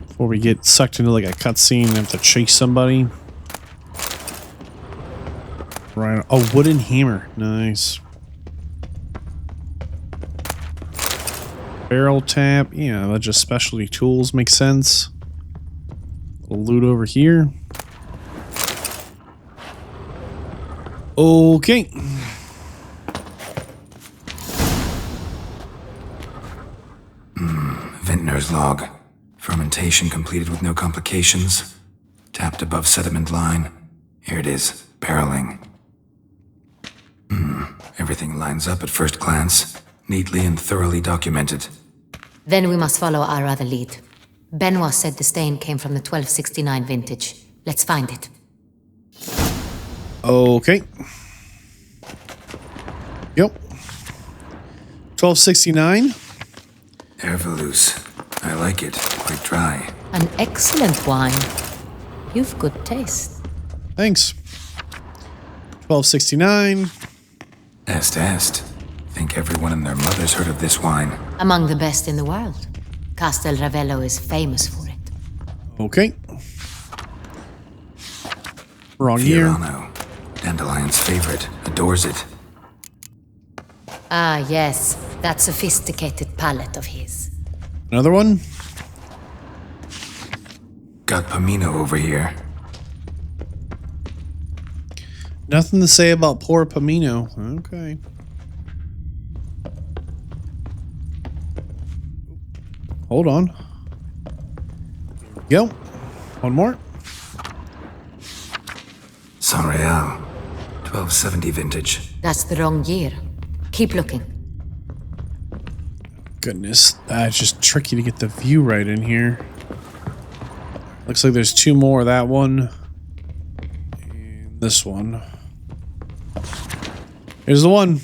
before we get sucked into like a cutscene and have to chase somebody. Right. A wooden hammer. Nice. Barrel tap. Yeah, that's just specialty tools. Makes sense. A loot over here. Okay. Vintner's log. Fermentation completed with no complications. Tapped above sediment line. Here it is. Barreling. Everything lines up at first glance. Neatly and thoroughly documented. Then we must follow our other lead. Benoit said the stain came from the 1269 vintage. Let's find it. Okay. Yep. 1269. Herveloos. I like it. Quite dry. An excellent wine. You've good taste. Thanks. 1269. Est. Think everyone and their mother's heard of this wine. Among the best in the world. Castel Ravello is famous for it. Okay. Wrong year. Fiorano. Dandelion's favorite. Adores it. Ah, yes. That sophisticated palate of his. Another one? Got Pomino over here. Nothing to say about poor Pomino. Okay. Hold on. Go. One more. Sanreal. 1270 vintage. That's the wrong year. Keep looking. Goodness, that's just tricky to get the view right in here. Looks like there's two more. That one. And this one. Here's the one.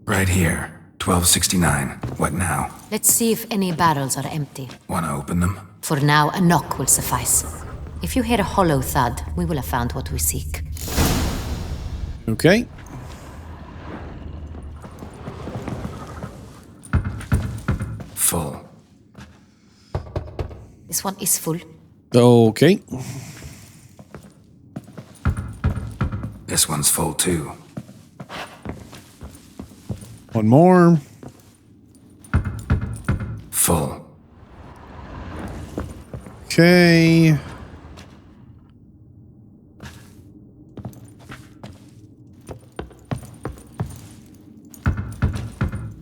Right here. 1269. What now? Let's see if any barrels are empty. Wanna open them? For now, a knock will suffice. If you hear a hollow thud, we will have found what we seek. Okay. Full. This one is full. Okay. This one's full too. One more. Full. Okay.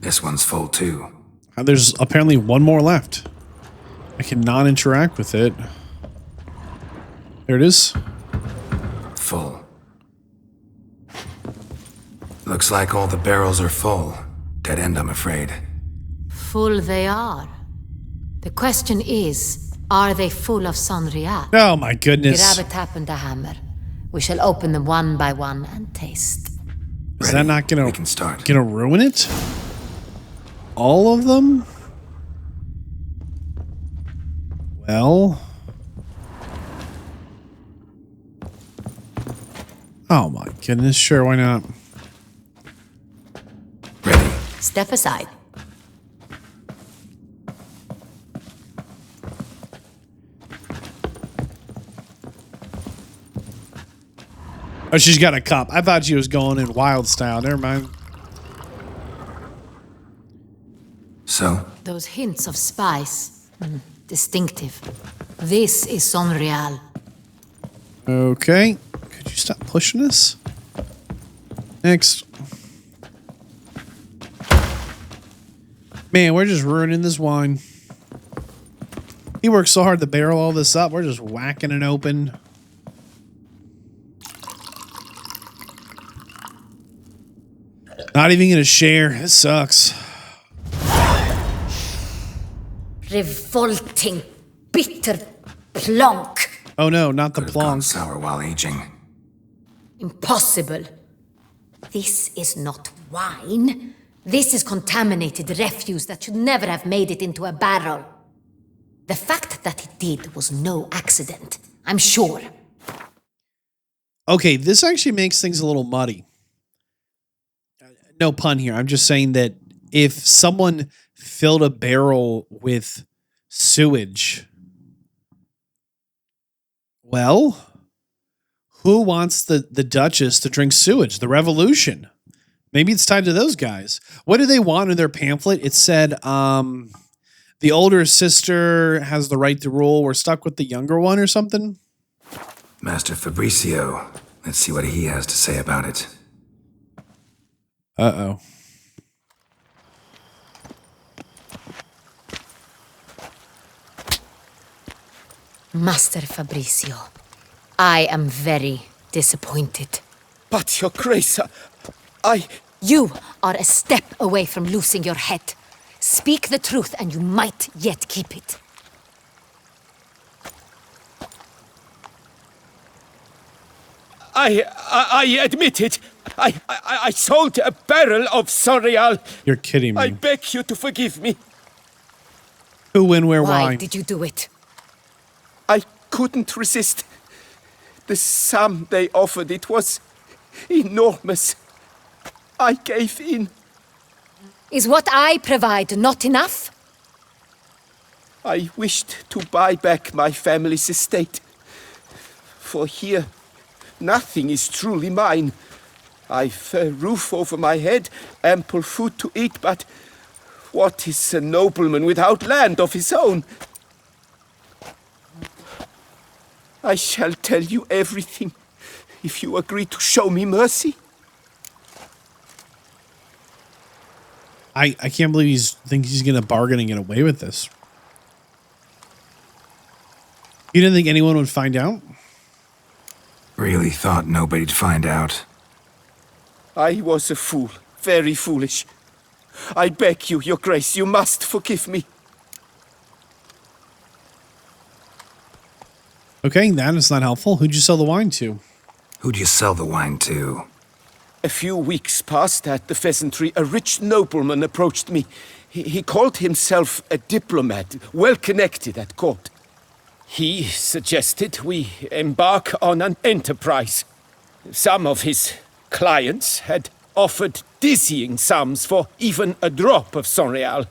This one's full too. There's apparently one more left. I cannot interact with it. There it is. Full. Looks like all the barrels are full. Dead end, I'm afraid. Full they are. The question is, are they full of Sanreal? Oh my goodness. Grab a tap and a hammer. We shall open them one by one and taste. Is that not We can start. gonna ruin it? All of them? Well. Oh my goodness, sure, why not? Step aside. Oh, she's got a cup. I thought she was going in wild style. Never mind. So? Those hints of spice. Distinctive. This is Sanreal. Okay. Could you stop pushing us? Next. Man, we're just ruining this wine. He worked so hard to barrel all this up. We're just whacking it open. Not even gonna share. It sucks. Revolting, bitter plonk. Oh no, not the Could have gone plonk. sour while aging. Impossible. This is not wine. This is contaminated refuse that should never have made it into a barrel. The fact that it did was no accident, I'm sure. Okay, this actually makes things a little muddy. No pun here. I'm just saying that if someone filled a barrel with sewage, well, who wants the Duchess to drink sewage? The revolution. Maybe it's tied to those guys. What do they want in their pamphlet? It said, the older sister has the right to rule. We're stuck with the younger one or something. Master Fabrizio. Let's see what he has to say about it. Uh-oh. Master Fabrizio, I am very disappointed. But, Your Grace, You are a step away from losing your head. Speak the truth and you might yet keep it. I admit it. I sold a barrel of Sonreal. You're kidding me. I beg you to forgive me. Who, when, where, Why why? did you do it? I couldn't resist. The sum they offered, it was enormous. I gave in. Is what I provide not enough? I wished to buy back my family's estate. For here, nothing is truly mine. I've a roof over my head, ample food to eat, but what is a nobleman without land of his own? I shall tell you everything, if you agree to show me mercy. I can't believe he thinks he's going to bargain and get away with this. You didn't think anyone would find out? Really thought nobody'd find out. I was a fool, very foolish. I beg you, Your Grace, you must forgive me. Okay, that is not helpful. Who'd you sell the wine to? Who'd you sell the wine to? A few weeks past at the pheasantry, a rich nobleman approached me. He called himself a diplomat, well connected at court. He suggested we embark on an enterprise. Some of his clients had offered dizzying sums for even a drop of Sonreal.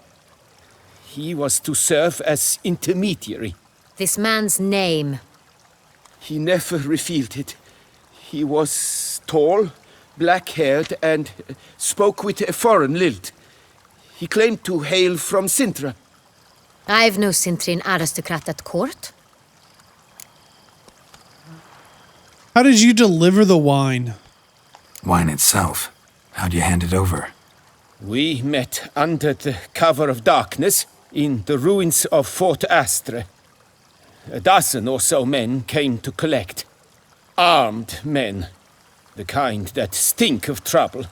He was to serve as intermediary. This man's name? He never revealed it. He was tall, black-haired, and spoke with a foreign lilt. He claimed to hail from Sintra. I've no Sintrian aristocrat at court. How did you deliver the wine? Wine itself. How'd you hand it over? We met under the cover of darkness in the ruins of Fort Astra. A dozen or so men came to collect. Armed men. The kind that stink of trouble.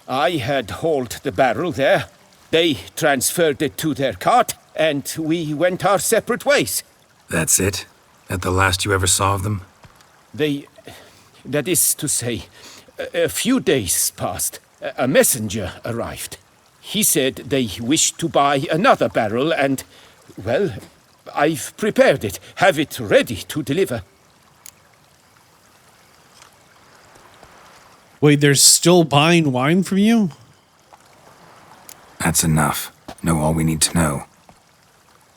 I had hauled the barrel there. They transferred it to their cart, and we went our separate ways. That's it? That the last you ever saw of them? That is to say, a few days passed. A messenger arrived. He said they wished to buy another barrel and, well, I've prepared it, have it ready to deliver. Wait, they're still buying wine from you? That's enough. Know all we need to know.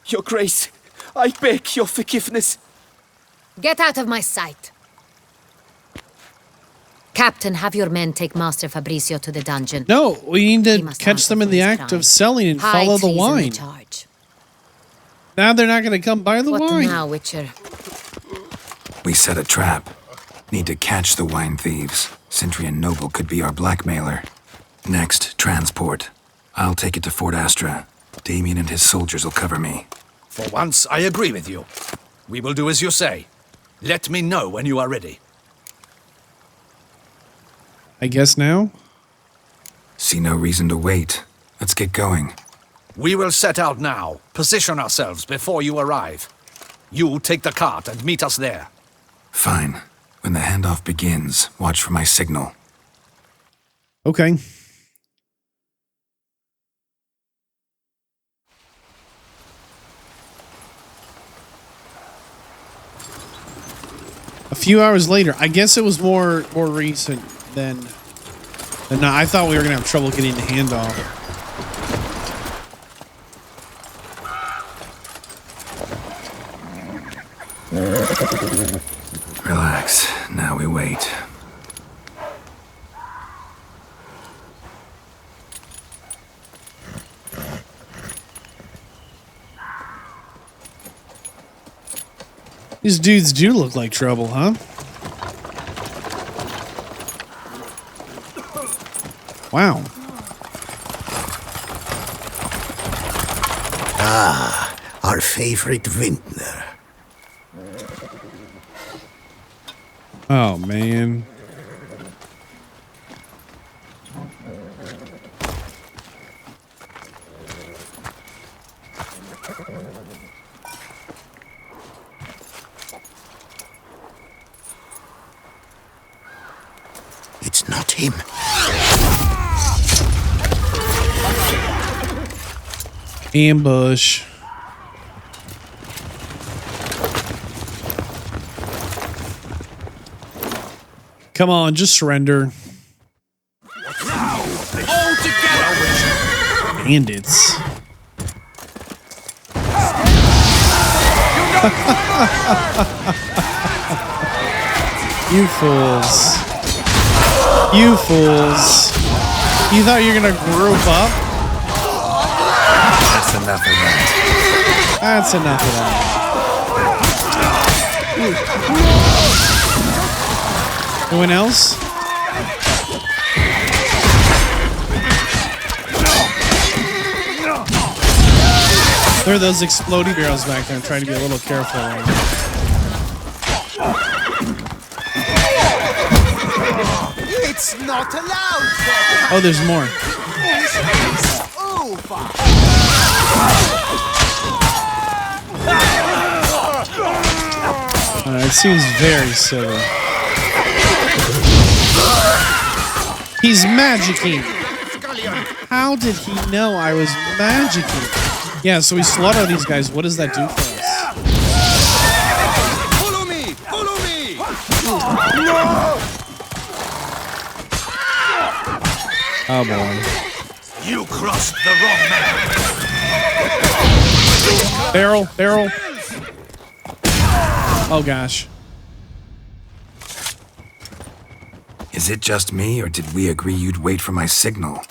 Your Grace, I beg your forgiveness. Get out of my sight. Captain, have your men take Master Fabrizio to the dungeon. No, we need He to must catch them in the act of selling and High follow the treason wine. charge. Now they're not going to come buy the What wine. now, Witcher? We set a trap. Need to catch the wine thieves. Centrian Noble could be our blackmailer. Next, transport. I'll take it to Fort Astra. Damien and his soldiers will cover me. For once, I agree with you. We will do as you say. Let me know when you are ready. I guess now? See no reason to wait. Let's get going. We will set out now. Position ourselves before you arrive. You take the cart and meet us there. Fine. When the handoff begins, watch for my signal. Okay. A few hours later, I guess it was more recent than I thought we were gonna have trouble getting the handoff. Relax. Now we wait. These dudes do look like trouble, huh? Wow. Ah, our favorite vintner. Oh, man. It's not him. Ambush. Come on, just surrender. Bandits. You fools. You fools. You thought you were gonna group up? That's enough of that. That's enough of that. Anyone else? There are those exploding barrels back there. I'm trying to be a little careful. It's not allowed. Oh, there's more. It seems very silly. He's magicking. How did he know I was magicking? Yeah, so we slaughter these guys. What does that do for us? Follow me! Follow me! Oh boy. You crossed the wrong man. Barrel, barrel. Oh gosh. Is it just me, or did we agree you'd wait for my signal?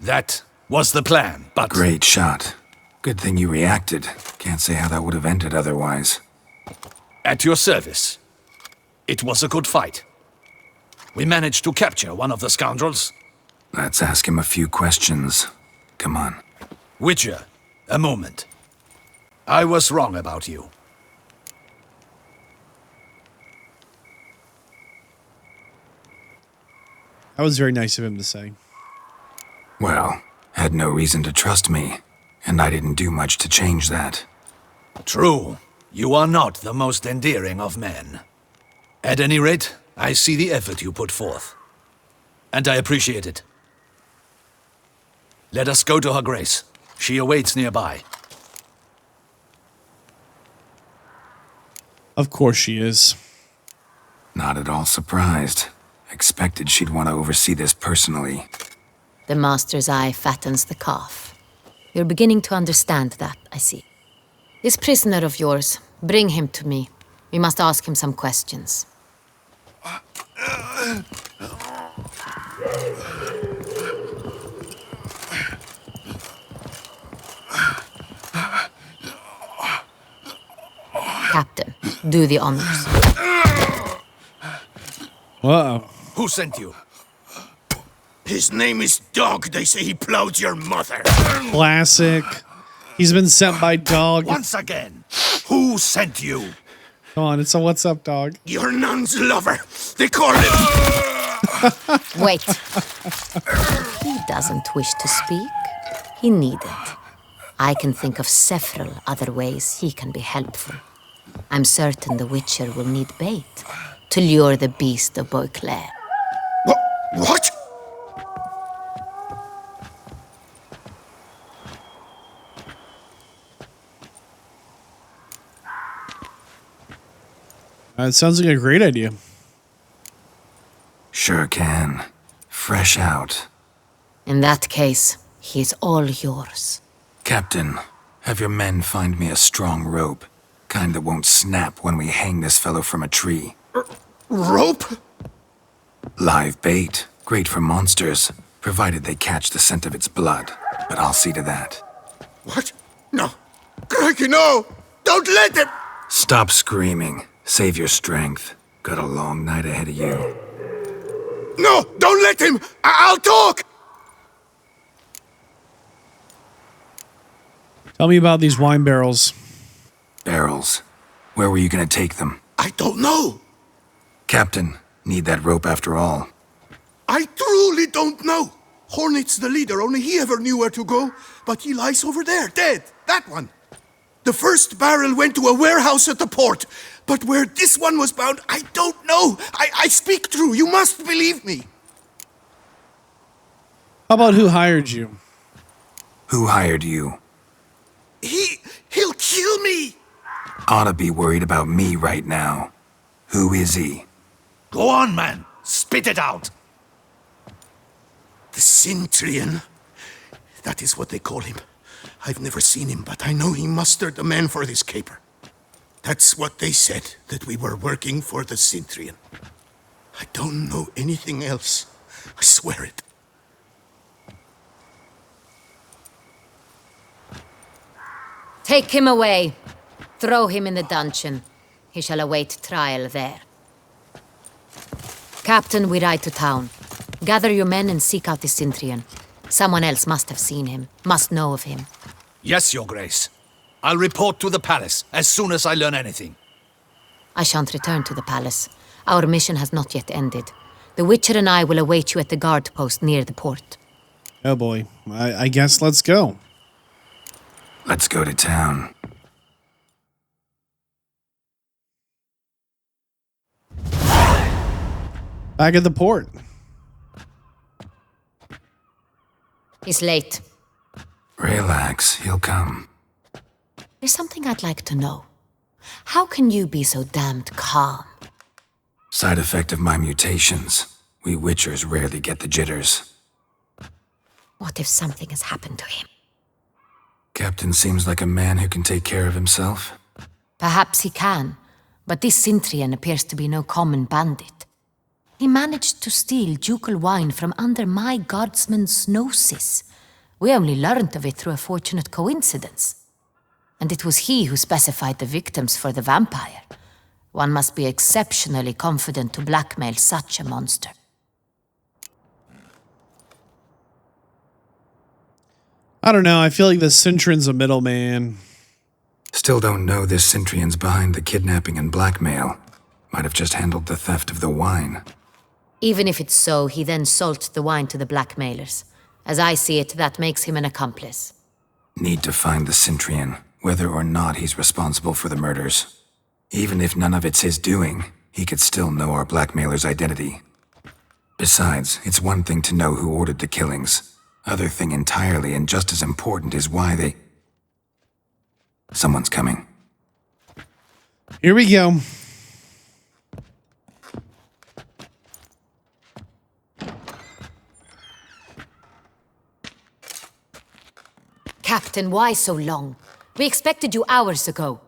That was the plan, but... Great shot. Good thing you reacted. Can't say how that would have ended otherwise. At your service. It was a good fight. We managed to capture one of the scoundrels. Let's ask him a few questions. Come on. Witcher, a moment. I was wrong about you. That was very nice of him to say. Well, had no reason to trust me, and I didn't do much to change that. True. You are not the most endearing of men. At any rate, I see the effort you put forth. And I appreciate it. Let us go to her grace. She awaits nearby. Of course she is. Not at all surprised. Expected she'd want to oversee this personally. The master's eye fattens the calf. You're beginning to understand that, I see. This prisoner of yours, bring him to me. We must ask him some questions. Captain, do the honors. Whoa. Who sent you? His name is Dog. They say he plowed your mother. Classic. He's been sent by Dog. Once again, who sent you? Come on, it's a what's up, Dog. Your nun's lover. They call him Wait. He doesn't wish to speak. He needn't. I can think of several other ways he can be helpful. I'm certain the Witcher will need bait to lure the beast of Beauclair. What? It sounds like a great idea. Sure can. Fresh out. In that case, he's all yours. Captain, have your men find me a strong rope. Kind that won't snap when we hang this fellow from a tree. Rope? Live bait. Great for monsters, provided they catch the scent of its blood. But I'll see to that. What? No. Crikey, no! Don't let him! Stop screaming. Save your strength. Got a long night ahead of you. No! Don't let him! I'll talk! Tell me about these wine barrels. Barrels? Where were you gonna take them? I don't know. Captain, need that rope after all. I truly don't know. Hornet's the leader, only he ever knew where to go. But he lies over there, dead. That one. The first barrel went to a warehouse at the port. But where this one was bound, I don't know. I speak true. You must believe me. How about who hired you? Who hired you? He'll kill me. Ought to be worried about me right now. Who is he? Go on, man. Spit it out. The Centurion. That is what they call him. I've never seen him, but I know he mustered the men for this caper. That's what they said, that we were working for the Centurion. I don't know anything else. I swear it. Take him away. Throw him in the dungeon. He shall await trial there. Captain, we ride to town. Gather your men and seek out the Centurion. Someone else must have seen him, must know of him. Yes, Your Grace. I'll report to the palace as soon as I learn anything. I shan't return to the palace. Our mission has not yet ended. The Witcher and I will await you at the guard post near the port. Oh boy. I guess let's go. Let's go to town. Back at the port. He's late. Relax, he'll come. There's something I'd like to know. How can you be so damned calm? Side effect of my mutations. We Witchers rarely get the jitters. What if something has happened to him? Captain seems like a man who can take care of himself. Perhaps he can, but this Centurion appears to be no common bandit. He managed to steal ducal wine from under my guardsman's noses. We only learned of it through a fortunate coincidence. And it was he who specified the victims for the vampire. One must be exceptionally confident to blackmail such a monster. I don't know. I feel like the Centurion's a middleman. Still don't know this Centurion's behind the kidnapping and blackmail. Might have just handled the theft of the wine. Even if it's so, he then sold the wine to the blackmailers. As I see it, that makes him an accomplice. Need to find the Centurion, whether or not he's responsible for the murders. Even if none of it's his doing, he could still know our blackmailer's identity. Besides, it's one thing to know who ordered the killings. Other thing entirely, and just as important, is why they... Someone's coming. Here we go. Captain, why so long? We expected you hours ago.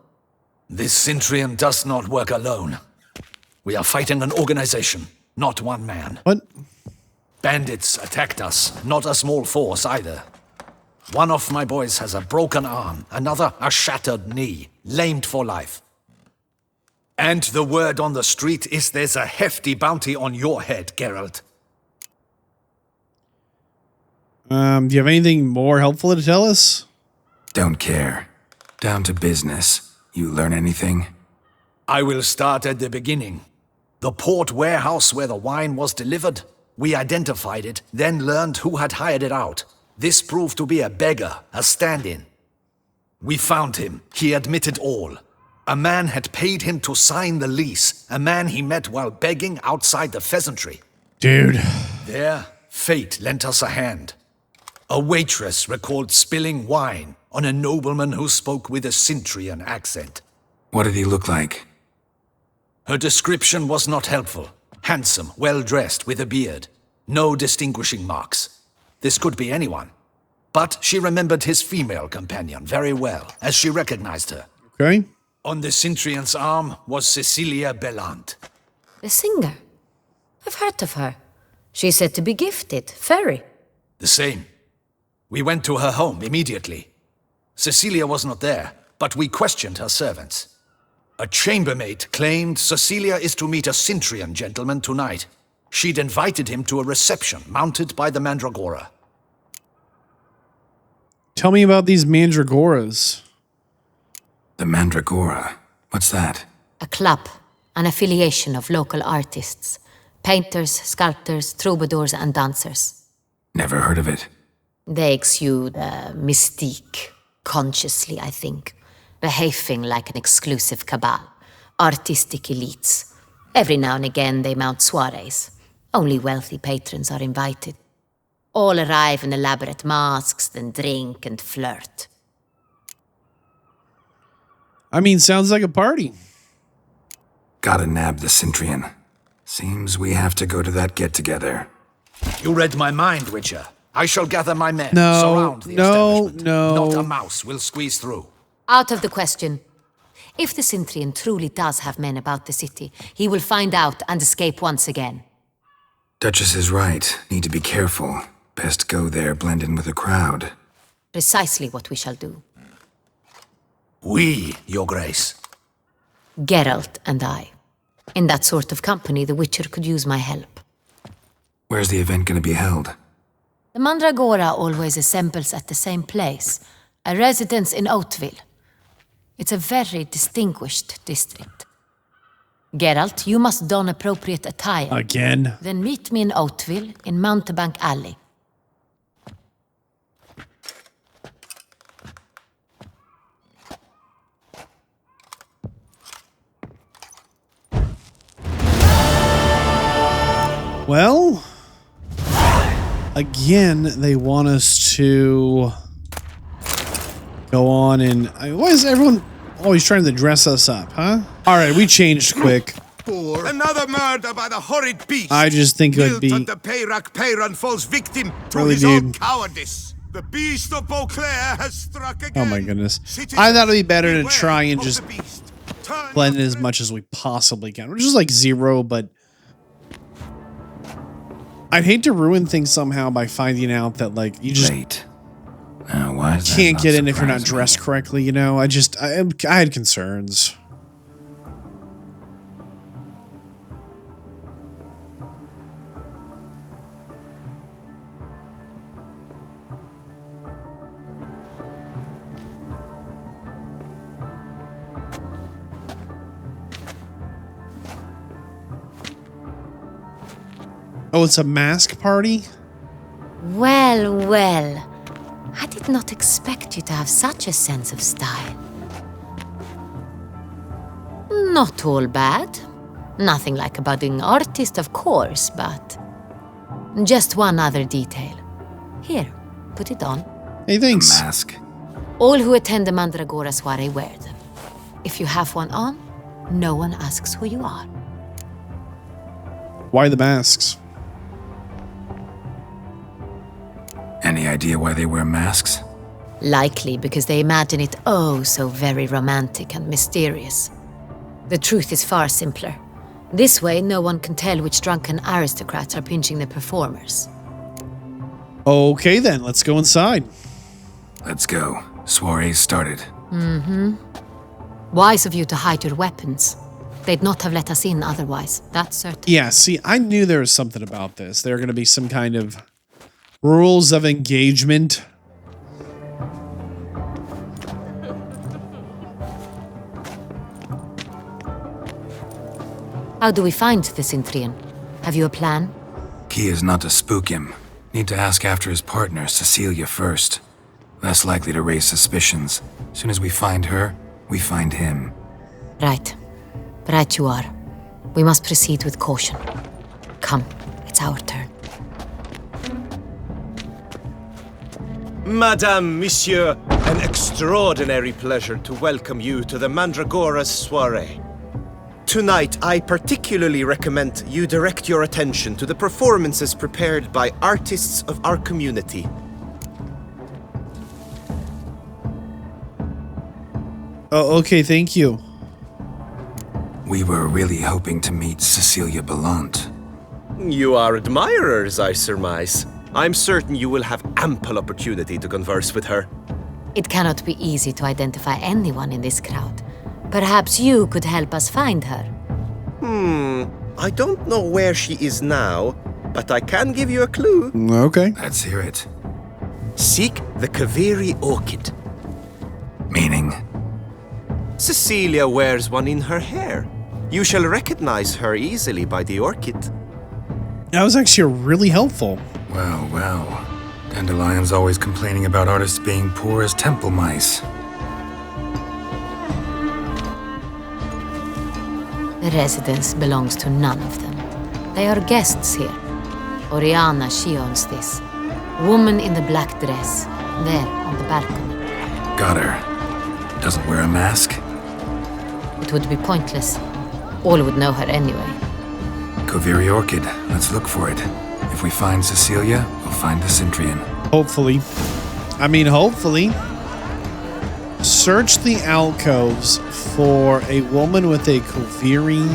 This Centurion does not work alone. We are fighting an organization, not one man. What? Bandits attacked us, not a small force either. One of my boys has a broken arm, another a shattered knee, lamed for life. And the word on the street is there's a hefty bounty on your head, Geralt. Do you have anything more helpful to tell us? Don't care. Down to business. You learn anything? I will start at the beginning. The port warehouse where the wine was delivered. We identified it, then learned who had hired it out. This proved to be a beggar, a stand-in. We found him. He admitted all. A man had paid him to sign the lease. A man he met while begging outside the pheasantry. Dude. There, fate lent us a hand. A waitress recalled spilling wine on a nobleman who spoke with a Cintrian accent. What did he look like? Her description was not helpful. Handsome, well-dressed, with a beard. No distinguishing marks. This could be anyone. But she remembered his female companion very well, as she recognized her. Okay. On the Cintrian's arm was Cecilia Bellant. The singer. I've heard of her. She's said to be gifted, fairy. The same. We went to her home immediately. Cecilia was not there, but we questioned her servants. A chambermaid claimed Cecilia is to meet a Cintrian gentleman tonight. She'd invited him to a reception mounted by the Mandragora. Tell me about these Mandragoras. The Mandragora? What's that? A club, an affiliation of local artists. Painters, sculptors, troubadours and dancers. Never heard of it. They exude mystique, consciously, I think. Behaving like an exclusive cabal. Artistic elites. Every now and again they mount soirees. Only wealthy patrons are invited. All arrive in elaborate masks, then drink and flirt. I mean, sounds like a party. Gotta nab the Cintrian. Seems we have to go to that get-together. You read my mind, Witcher. I shall gather my men. No, surround the no, establishment. no. Not a mouse will squeeze through. Out of the question. If the Cintrian truly does have men about the city, he will find out and escape once again. Duchess is right. Need to be careful. Best go there, blend in with the crowd. Precisely what we shall do. We, Your Grace. Geralt and I. In that sort of company, the Witcher could use my help. Where's the event gonna be held? The Mandragora always assembles at the same place, a residence in Oatville. It's a very distinguished district. Geralt, you must don appropriate attire. Again? Then meet me in Oatville, in Mountebank Alley. Well, again, they want us to go on and... Why is everyone always trying to dress us up, huh? All right, we changed quick. Another murder by the horrid beast. I just think it would be... The Peyrak Peyran falls victim to Really, his own dude. cowardice. The beast of Beauclair has struck again. Oh my goodness. I thought it'd be better to try and just blend in as much as we possibly can. Which is like 0, but... I'd hate to ruin things somehow by finding out that, like, you just why is that can't not get in if you're not surprising? dressed correctly, you know? I had concerns. Oh, it's a mask party? Well, well. I did not expect you to have such a sense of style. Not all bad. Nothing like a budding artist, of course, but... Just one other detail. Here, put it on. Hey, thanks. Mask. All who attend the Mandragora soiree wear them. If you have one on, no one asks who you are. Why the masks? Any idea why they wear masks? Likely because they imagine it oh so very romantic and mysterious. The truth is far simpler. This way, no one can tell which drunken aristocrats are pinching the performers. Okay then, let's go inside. Let's go. Soiree's started. Mm-hmm. Wise of you to hide your weapons. They'd not have let us in otherwise, that's certain. Yeah, see, I knew there was something about this. There are going to be some kind of rules of engagement. How do we find the Cintrian? Have you a plan? Key is not to spook him. Need to ask after his partner, Cecilia, first. Less likely to raise suspicions. Soon as we find her, we find him. Right. Right you are. We must proceed with caution. Come, it's our turn. Madame, Monsieur, an extraordinary pleasure to welcome you to the Mandragora's soiree. Tonight, I particularly recommend you direct your attention to the performances prepared by artists of our community. Oh, okay, thank you. We were really hoping to meet Cecilia Ballant. You are admirers, I surmise. I'm certain you will have ample opportunity to converse with her. It cannot be easy to identify anyone in this crowd. Perhaps you could help us find her. I don't know where she is now, but I can give you a clue. Okay. Let's hear it. Seek the Kaveri orchid. Meaning? Cecilia wears one in her hair. You shall recognize her easily by the orchid. That was actually really helpful. Well, well. Dandelion's always complaining about artists being poor as temple mice. The residence belongs to none of them. They are guests here. Oriana, she owns this. Woman in the black dress, there on the balcony. Got her. Doesn't wear a mask? It would be pointless. All would know her anyway. Kaveri orchid. Let's look for it. If we find Cecilia, we'll find the Cintrian. Hopefully. Hopefully. Search the alcoves for a woman with a Kaveri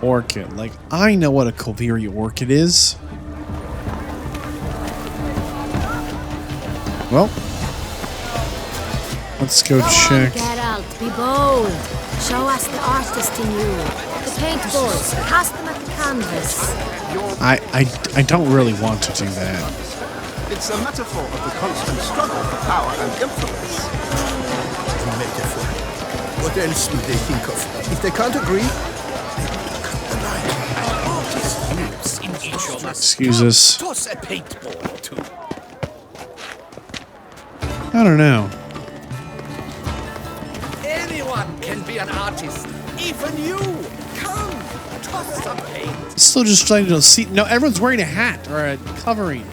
orchid. Like, I know what a Kaveri orchid is. Well, let's go check. Geralt, be bold. Show us the artist in you. The paintballs, cast them at the canvas. I don't really want to do that. It's a metaphor of the constant struggle for power and influence. A metaphor. What else do they think of? If they can't agree, they cut the line. Artists in each of us. Excuse us. Toss a paintball or two. I don't know. Anyone can be an artist. Even you. Come, toss some paint. Still just trying to see. No, everyone's wearing a hat or a covering.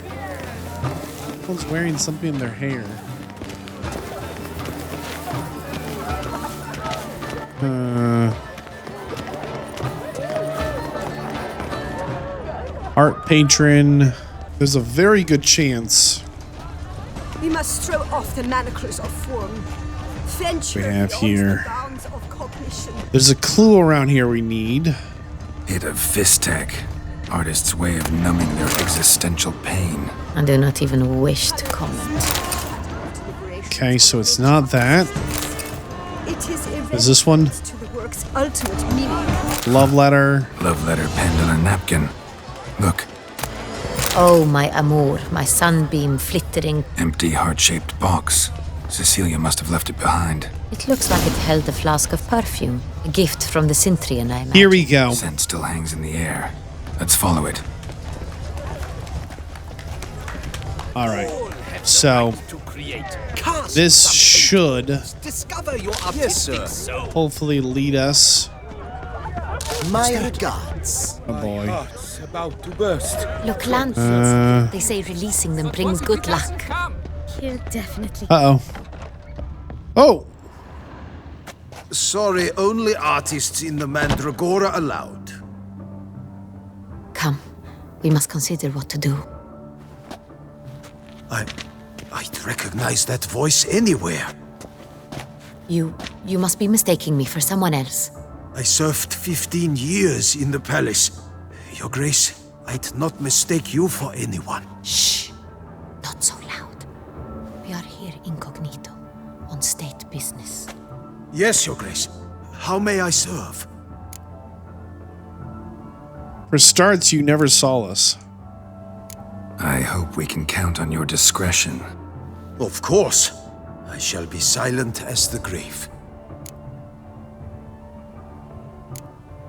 Everyone's wearing something in their hair. Art patron. There's a very good chance We must throw off the manacles of form. Venture we have beyond here. the bounds of cognition. There's a clue around here we need. Hit of Vistek. Artist's way of numbing their existential pain. I do not even wish to comment. Okay, so it's not that. It Is this one? to the work's ultimate meaning. Love letter. Love letter penned on a napkin. Look. Oh, my amour, my sunbeam flittering. Empty heart-shaped box. Cecilia must have left it behind. It looks like it held a flask of perfume. A gift from the Cintrian, I imagine. Here we go. Scent still hangs in the air. Let's follow it. All right. So this should Discover your Yes, sir. hopefully lead us. My regards. Oh boy. Heart's about to burst. Look, landfills. They say releasing them brings good luck. He'll definitely. Uh-oh. Oh! Sorry, only artists in the Mandragora allowed. Come, we must consider what to do. I'd recognize that voice anywhere. You must be mistaking me for someone else. I served 15 years in the palace. Your Grace, I'd not mistake you for anyone. Shh! Not so loud. We are here incognito, on state business. Yes, Your Grace. How may I serve? For starts, you never saw us. I hope we can count on your discretion. Of course. I shall be silent as the grave.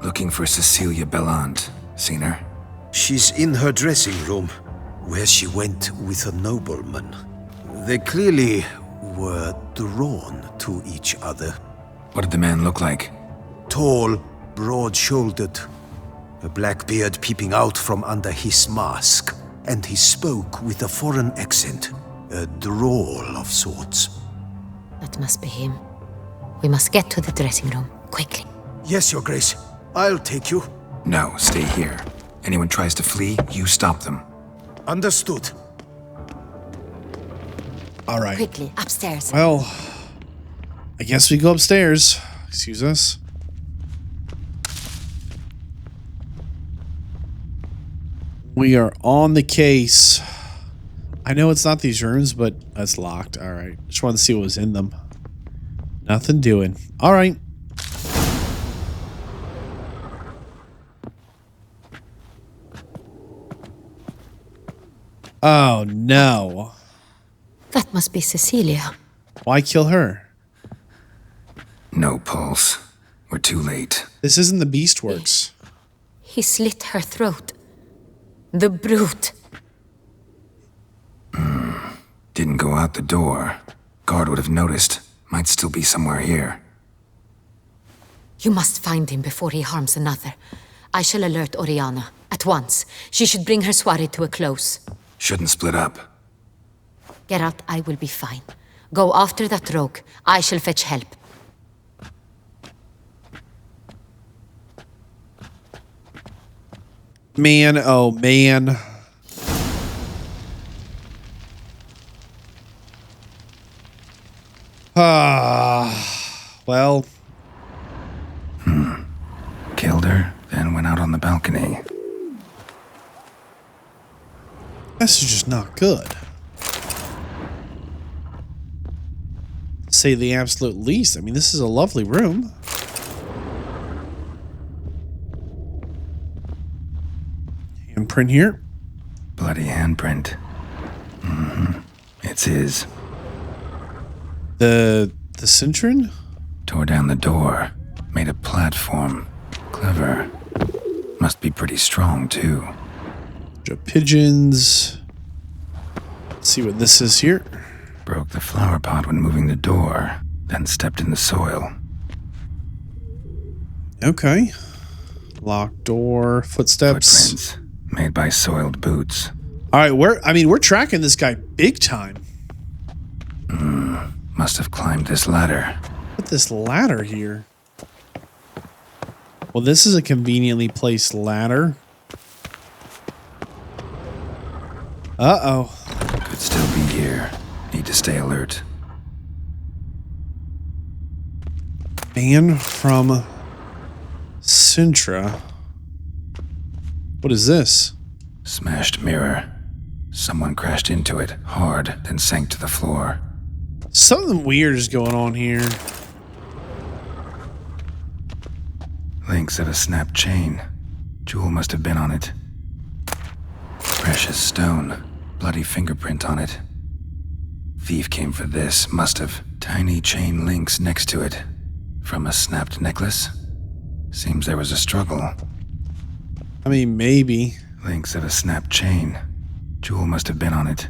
Looking for Cecilia Bellant. Seen her? She's in her dressing room, where she went with a nobleman. They clearly were drawn to each other. What did the man look like? Tall, broad-shouldered, a black beard peeping out from under his mask, and he spoke with a foreign accent, a drawl of sorts. That must be him. We must get to the dressing room, quickly. Yes, Your Grace. I'll take you. No, stay here. Anyone tries to flee, you stop them. Understood. All right. Quickly, upstairs. Well, I guess we go upstairs. Excuse us. We are on the case. I know it's not these rooms, but it's locked. All right. Just wanted to see what was in them. Nothing doing. All right. Oh, no. That must be Cecilia. Why kill her? No pulse. We're too late. This isn't the Beastworks. He slit her throat. The brute. Didn't go out the door. Guard would have noticed. Might still be somewhere here. You must find him before he harms another. I shall alert Oriana. At once. She should bring her soirée to a close. Shouldn't split up. Geralt, I will be fine. Go after that rogue. I shall fetch help. Man, oh man. Well. Killed her, then went out on the balcony. This is just not good. Say the absolute least. I mean, this is a lovely room. Handprint here. Bloody handprint. It's his. The Cintron? Tore down the door. Made a platform. Clever. Must be pretty strong, too. Pigeons. Let's see what this is here. Broke the flower pot when moving the door, then stepped in the soil. Okay. Locked door, footsteps. Footprints made by soiled boots. All right, we're tracking this guy big time. Must have climbed this ladder. Put this ladder here. Well, this is a conveniently placed ladder. Uh-oh. Could still be here. Need to stay alert. Man from Sintra. What is this? Smashed mirror. Someone crashed into it hard, then sank to the floor. Something weird is going on here. Links of a snapped chain. Jewel must have been on it. Precious stone. Bloody fingerprint on it. Thief came for this, must have. Tiny chain links next to it. From a snapped necklace? Seems there was a struggle. I mean, maybe. Links of a snapped chain. Jewel must have been on it.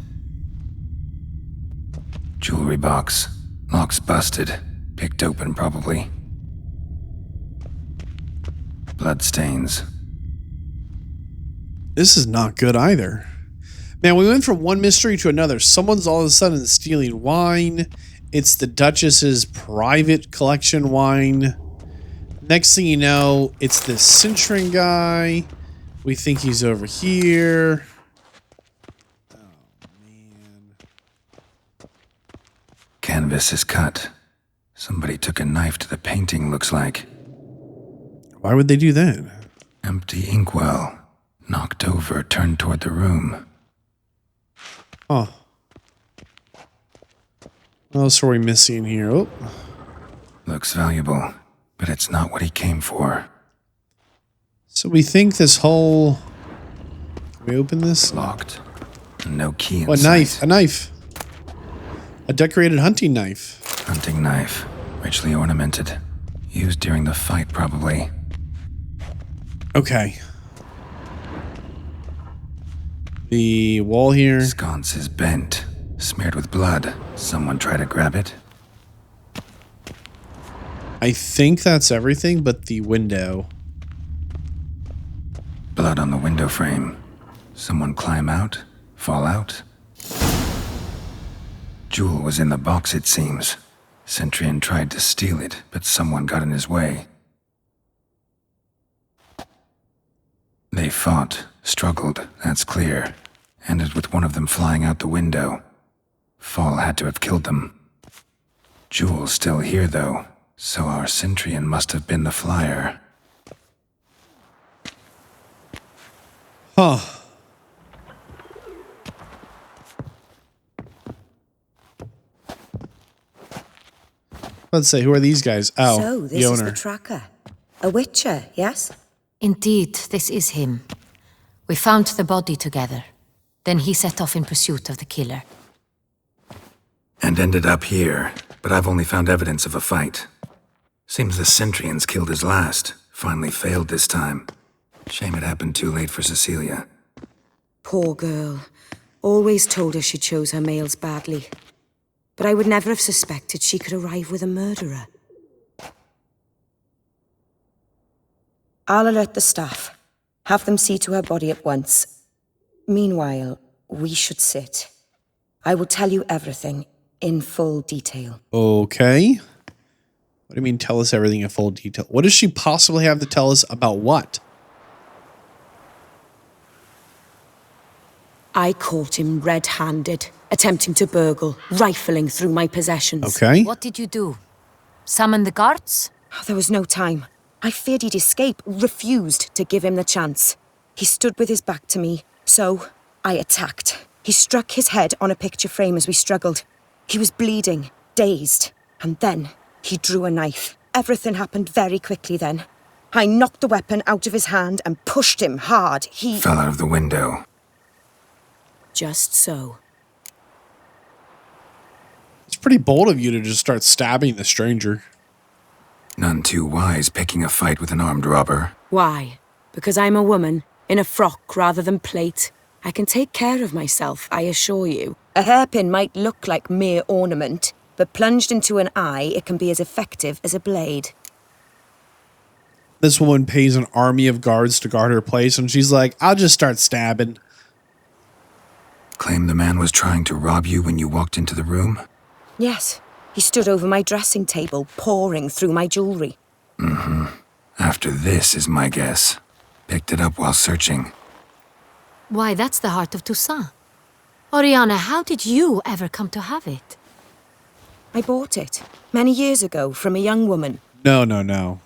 Jewelry box. Lock's busted. Picked open, probably. Bloodstains. This is not good either. Man, we went from one mystery to another. Someone's all of a sudden stealing wine. It's the Duchess's private collection wine. Next thing you know, it's this Cintron guy. We think he's over here. Oh, man. Canvas is cut. Somebody took a knife to the painting, looks like. Why would they do that? Empty inkwell. Knocked over, turned toward the room. Oh. What else are we missing here? Oh. Looks valuable, but it's not what he came for. So we think this whole... Can we open this? Locked. No key in Oh, a sight. knife. A knife. A decorated hunting knife. Hunting knife. Richly ornamented. Used during the fight, probably. Okay. The wall here. Sconce is bent, smeared with blood. Someone try to grab it? I think that's everything but the window. Blood on the window frame. Someone climb out? Fall out? Jewel was in the box, it seems. Centurion tried to steal it, but someone got in his way. They fought, struggled, that's clear. Ended with one of them flying out the window. Fall had to have killed them. Jewel's still here, though, so our Centurion must have been the flyer. Huh. Let's say, who are these guys? Oh, so this the is owner. the tracker. A witcher, yes? Indeed, this is him. We found the body together. Then he set off in pursuit of the killer. And ended up here, but I've only found evidence of a fight. Seems the Centurions killed his last. Finally failed this time. Shame it happened too late for Cecilia. Poor girl. Always told her she chose her males badly. But I would never have suspected she could arrive with a murderer. I'll alert the staff. Have them see to her body at once. Meanwhile, we should sit. I will tell you everything in full detail. Okay. What do you mean, tell us everything in full detail? What does she possibly have to tell us about what? I caught him red-handed, attempting to burgle, rifling through my possessions. Okay. What did you do? Summon the guards? There was no time. I feared he'd escape, refused to give him the chance. He stood with his back to me, so I attacked. He struck his head on a picture frame as we struggled. He was bleeding, dazed, and then he drew a knife. Everything happened very quickly then. I knocked the weapon out of his hand and pushed him hard. He fell out of the window. Just so. It's pretty bold of you to just start stabbing the stranger. None too wise picking a fight with an armed robber. Why? Because I'm a woman, in a frock rather than plate. I can take care of myself, I assure you. A hairpin might look like mere ornament, but plunged into an eye, it can be as effective as a blade. This woman pays an army of guards to guard her place, and she's like, I'll just start stabbing. Claim the man was trying to rob you when you walked into the room? Yes. He stood over my dressing table, pouring through my jewelry. Mm-hmm. After this is my guess. Picked it up while searching. Why, that's the heart of Toussaint. Oriana, how did you ever come to have it? I bought it many years ago from a young woman. No.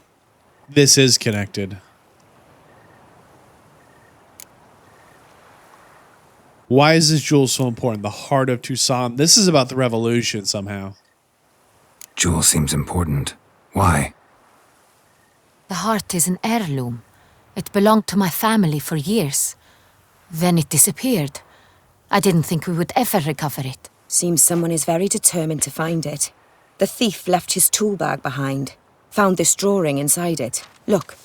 This is connected. Why is this jewel so important? The heart of Toussaint. This is about the revolution somehow. Jewel seems important. Why? The heart is an heirloom. It belonged to my family for years. Then it disappeared. I didn't think we would ever recover it. Seems someone is very determined to find it. The thief left his tool bag behind. Found this drawing inside it. Look.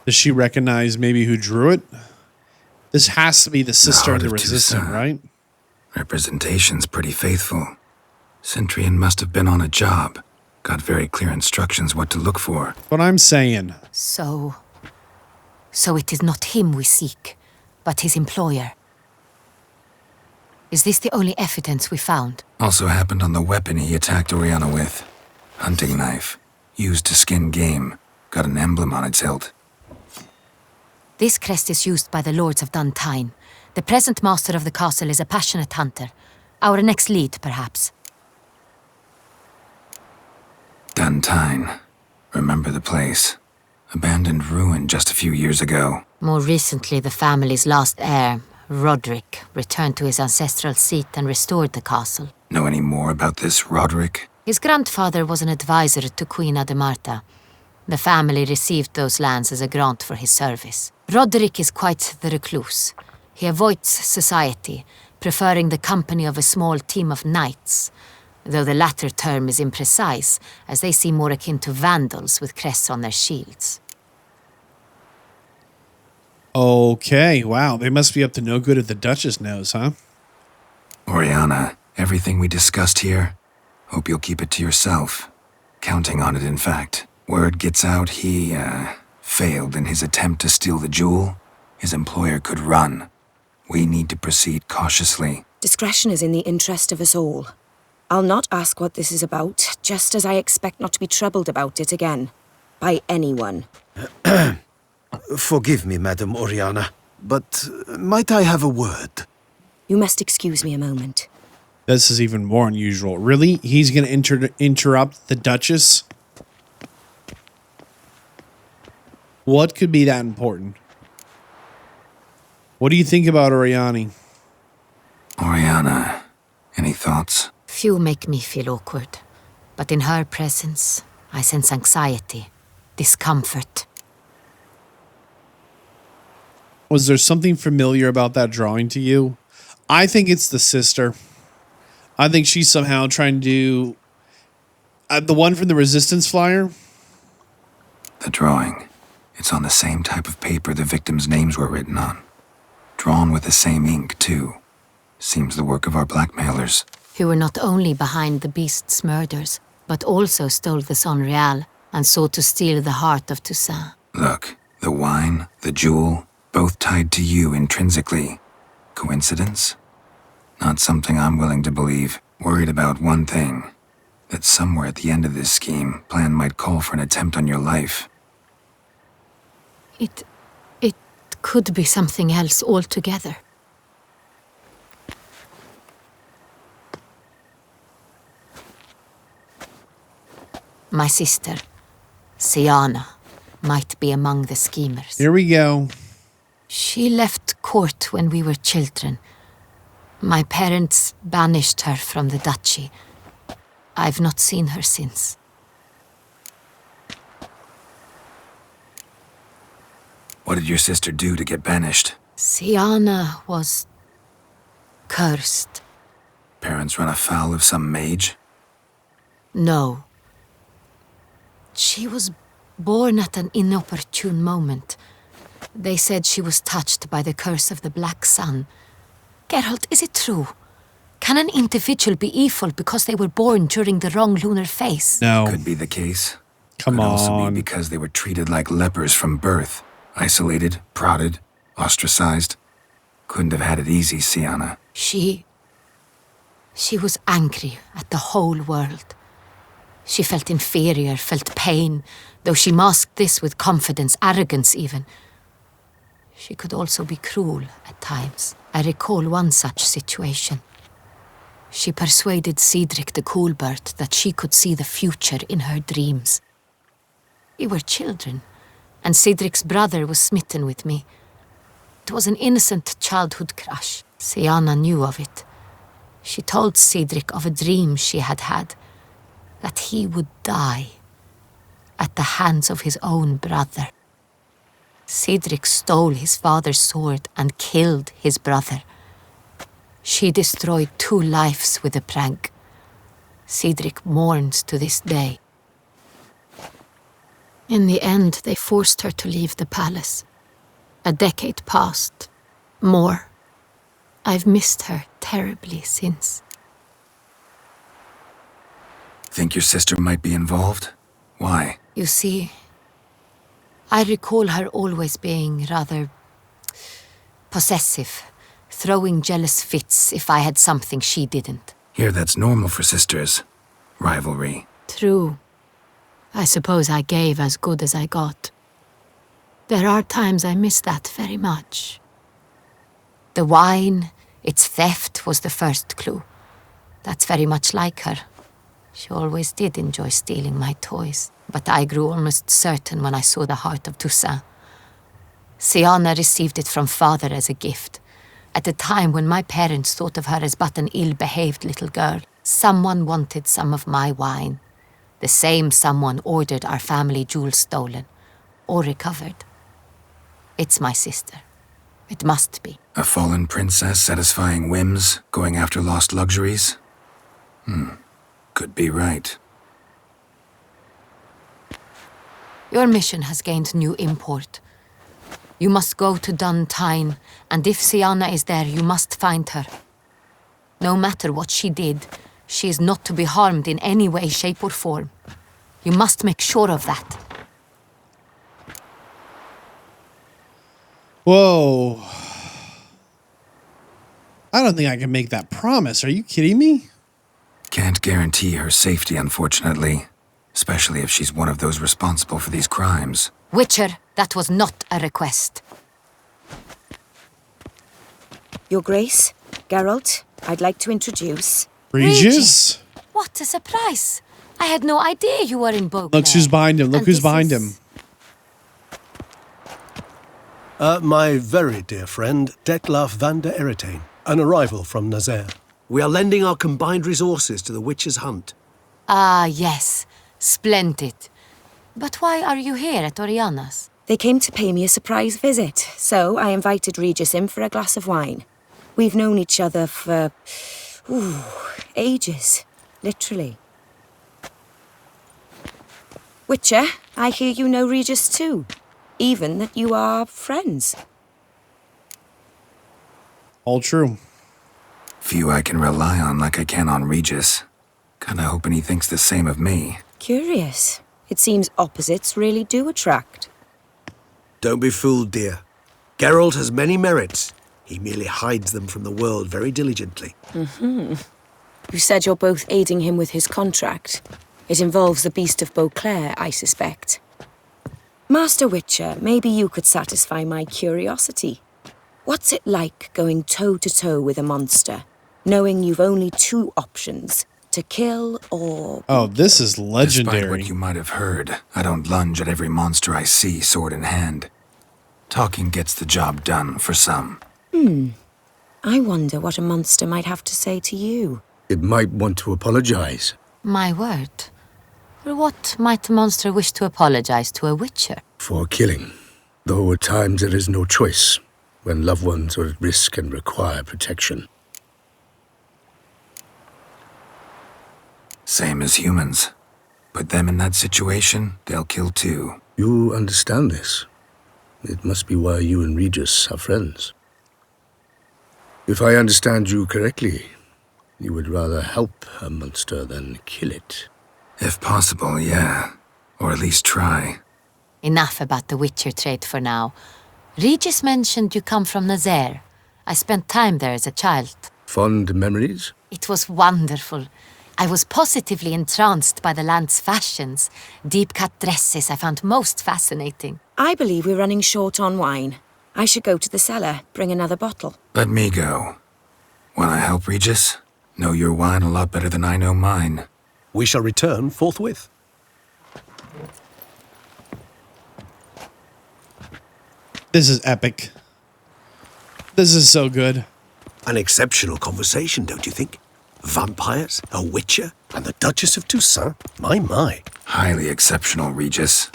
Does she recognize maybe who drew it? This has to be the sister of the resistant, right? Representation's pretty faithful. Centurion must have been on a job. Got very clear instructions what to look for. What I'm saying. So it is not him we seek, but his employer. Is this the only evidence we found? Also happened on the weapon he attacked Oriana with. Hunting knife. Used to skin game. Got an emblem on its hilt. This crest is used by the lords of Duntinne. The present master of the castle is a passionate hunter. Our next lead, perhaps. Duntinne. Remember the place. Abandoned ruin just a few years ago. More recently, the family's last heir, Roderick, returned to his ancestral seat and restored the castle. Know any more about this Roderick? His grandfather was an advisor to Queen Ademarta. The family received those lands as a grant for his service. Roderick is quite the recluse. He avoids society, preferring the company of a small team of knights. though the latter term is imprecise, as they seem more akin to vandals with crests on their shields. Okay, wow. They must be up to no good if the Duchess knows, huh? Oriana, everything we discussed here, hope you'll keep it to yourself. Counting on it, in fact. Word gets out he, failed in his attempt to steal the jewel. His employer could run. We need to proceed cautiously. Discretion is in the interest of us all. I'll not ask what this is about, just as I expect not to be troubled about it again. By anyone. Forgive me, Madam Oriana, but might I have a word? You must excuse me a moment. This is even more unusual. Really? He's going to interrupt the Duchess? What could be that important? What do you think about Oriana? Oriana, any thoughts? Few make me feel awkward, but in her presence, I sense anxiety, discomfort. Was there something familiar about that drawing to you? I think it's the sister. I think she's somehow trying to do... the one from the Resistance flyer? The drawing. It's on the same type of paper the victims' names were written on. Drawn with the same ink, too. Seems the work of our blackmailers. Who were not only behind the beast's murders, but also stole the Son Real and sought to steal the heart of Toussaint. Look, the wine, the jewel, both tied to you intrinsically. Coincidence? Not something I'm willing to believe. Worried about one thing. That somewhere at the end of this scheme, plan might call for an attempt on your life. It could be something else altogether. My sister, Siana, might be among the schemers. Here we go. She left court when we were children. My parents banished her from the duchy. I've not seen her since. What did your sister do to get banished? Siana was cursed. Parents run afoul of some mage? No. She was born at an inopportune moment. They said she was touched by the curse of the Black Sun. Geralt, is it true? Can an individual be evil because they were born during the wrong lunar phase? No. Could be the case. Come Could on. also be because they were treated like lepers from birth. Isolated, prodded, ostracized. Couldn't have had it easy, Siana. She was angry at the whole world. She felt inferior, felt pain, though she masked this with confidence, arrogance even. She could also be cruel at times. I recall one such situation. She persuaded Cedric the Coolbird that she could see the future in her dreams. We were children, and Cedric's brother was smitten with me. It was an innocent childhood crush. Siana knew of it. She told Cedric of a dream she had had, that he would die at the hands of his own brother. Cedric stole his father's sword and killed his brother. She destroyed 2 lives with a prank. Cedric mourns to this day. In the end, they forced her to leave the palace. A decade passed. More. I've missed her terribly since. Think your sister might be involved? Why? You see, I recall her always being rather possessive, throwing jealous fits if I had something she didn't. Here, that's normal for sisters. Rivalry. True. I suppose I gave as good as I got. There are times I miss that very much. The wine, its theft, was the first clue. That's very much like her. She always did enjoy stealing my toys, but I grew almost certain when I saw the heart of Toussaint. Siana received it from father as a gift. At a time when my parents thought of her as but an ill-behaved little girl, someone wanted some of my wine. The same someone ordered our family jewels stolen, or recovered. It's my sister. It must be. A fallen princess satisfying whims, going after lost luxuries? Could be right. Your mission has gained new import. You must go to Duntinne, and if Sienna is there, you must find her. No matter what she did, she is not to be harmed in any way, shape, or form. You must make sure of that. Whoa. I don't think I can make that promise. Are you kidding me? Can't guarantee her safety, unfortunately. Especially if she's one of those responsible for these crimes. Witcher, that was not a request. Your Grace, Geralt, I'd like to introduce... Regis? What a surprise. I had no idea you were in Beauclair. Look who's behind him. Look who's behind him. My very dear friend, Detlaff van der Eretain, an arrival from Nazaire. We are lending our combined resources to the Witcher's hunt. Ah, yes. Splendid. But why are you here at Oriana's? They came to pay me a surprise visit, so I invited Regis in for a glass of wine. We've known each other for... ages. Literally. Witcher, I hear you know Regis too. Even that you are friends. All true. Few I can rely on like I can on Regis. Kinda hoping he thinks the same of me. Curious. It seems opposites really do attract. Don't be fooled, dear. Geralt has many merits. He merely hides them from the world very diligently. You said you're both aiding him with his contract. It involves the Beast of Beauclair, I suspect. Master Witcher, maybe you could satisfy my curiosity. What's it like going toe-to-toe with a monster, knowing you've only two options, to kill or... Oh, this is legendary. Despite what you might have heard, I don't lunge at every monster I see, sword in hand. Talking gets the job done, for some. I wonder what a monster might have to say to you. It might want to apologize. My word. For what might a monster wish to apologize to a witcher? For killing. Though at times there is no choice, when loved ones are at risk and require protection. Same as humans. Put them in that situation, they'll kill too. You understand this. It must be why you and Regis are friends. If I understand you correctly, you would rather help a monster than kill it. If possible, yeah. Or at least try. Enough about the witcher trait for now. Regis mentioned you come from Nazaire. I spent time there as a child. Fond memories? It was wonderful. I was positively entranced by the land's fashions. Deep-cut dresses I found most fascinating. I believe we're running short on wine. I should go to the cellar, bring another bottle. Let me go. Wanna help, Regis? Know your wine a lot better than I know mine. We shall return forthwith. This is epic. This is so good. An exceptional conversation, don't you think? Vampires, a witcher, and the Duchess of Toussaint? My. Highly exceptional, Regis.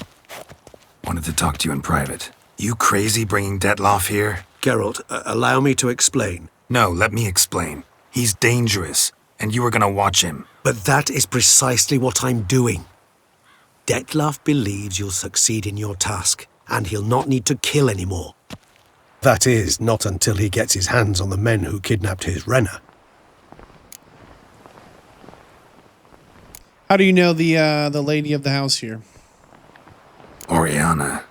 Wanted to talk to you in private. You crazy bringing Detlaff here? Geralt, allow me to explain. No, let me explain. He's dangerous, and you are gonna watch him. But that is precisely what I'm doing. Detlaff believes you'll succeed in your task, and he'll not need to kill anymore. That is, not until he gets his hands on the men who kidnapped his Renna. How do you know the lady of the house here? Oriana.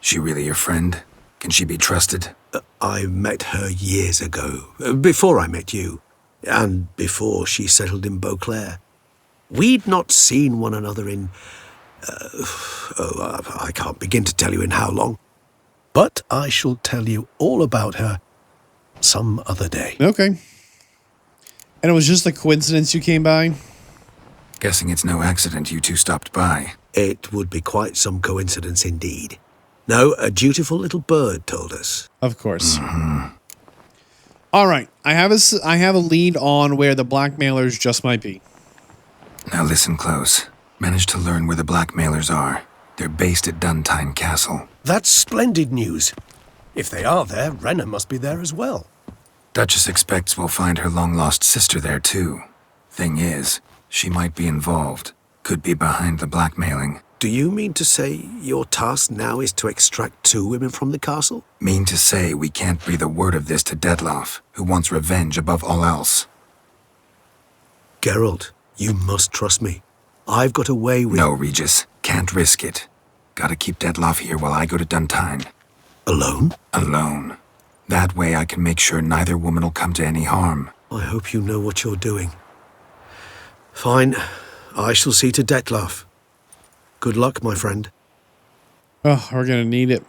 She really your friend? Can she be trusted? I met her years ago, before I met you, and before she settled in Beauclair. We'd not seen one another in... I can't begin to tell you in how long. But I shall tell you all about her some other day. Okay. And it was just a coincidence you came by? Guessing it's no accident you two stopped by. It would be quite some coincidence indeed. No, a dutiful little bird told us. Of course. All right. I have a lead on where the blackmailers just might be. Now listen close. Managed to learn where the blackmailers are. They're based at Duntinne Castle. That's splendid news. If they are there, Renna must be there as well. Duchess expects we'll find her long-lost sister there too. Thing is, She might be involved. Could be behind the blackmailing. Do you mean to say your task now is to extract 2 women from the castle? Mean to say we can't breathe a word of this to Detlaff, who wants revenge above all else. Geralt, you must trust me. I've got a way with... No, Regis. Can't risk it. Gotta keep Detlaff here while I go to Duntinne. Alone? Alone. That way I can make sure neither woman will come to any harm. I hope you know what you're doing. Fine. I shall see to Detlaff. Good luck, my friend. Oh, we're gonna need it.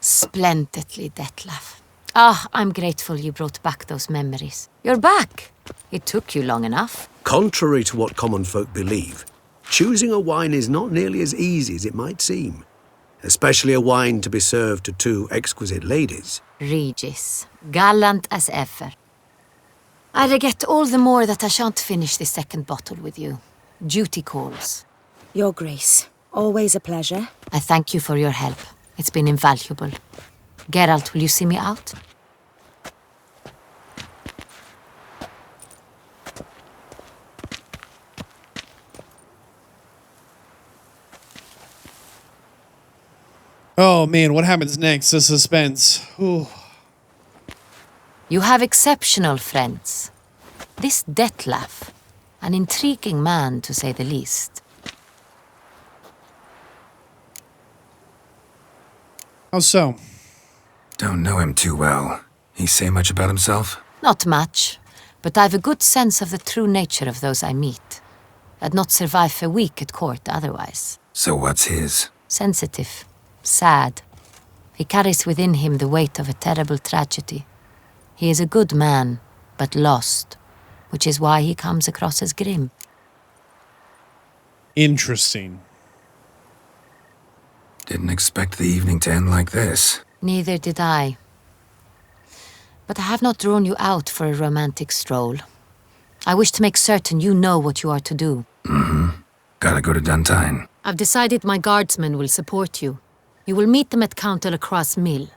Splendidly, Detlaff. Ah, I'm grateful you brought back those memories. You're back. It took you long enough. Contrary to what common folk believe, choosing a wine is not nearly as easy as it might seem. Especially a wine to be served to 2 exquisite ladies. Regis, gallant as ever. I regret all the more that I shan't finish the 2nd bottle with you. Duty calls. Your Grace, always a pleasure. I thank you for your help. It's been invaluable. Geralt, will you see me out? Oh man, what happens next? The suspense. Ooh. You have exceptional friends. This Detlaff, an intriguing man to say the least. How so? Don't know him too well. He say much about himself? Not much, but I've a good sense of the true nature of those I meet. I'd not survive a week at court otherwise. So what's his? Sensitive, sad. He carries within him the weight of a terrible tragedy. He is a good man, but lost, which is why he comes across as grim. Interesting. Didn't expect the evening to end like this. Neither did I. But I have not drawn you out for a romantic stroll. I wish to make certain you know what you are to do. Mm-hmm. Gotta go to Duntinne. I've decided my guardsmen will support you. You will meet them at Count Delacroix's mill.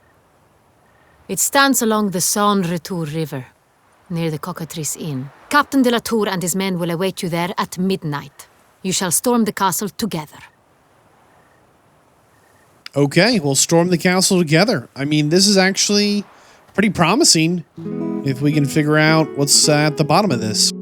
It stands along the Saône-Retour River, near the Cockatrice Inn. Captain de la Tour and his men will await you there at midnight. You shall storm the castle together. Okay, we'll storm the castle together. I mean, this is actually pretty promising if we can figure out what's at the bottom of this.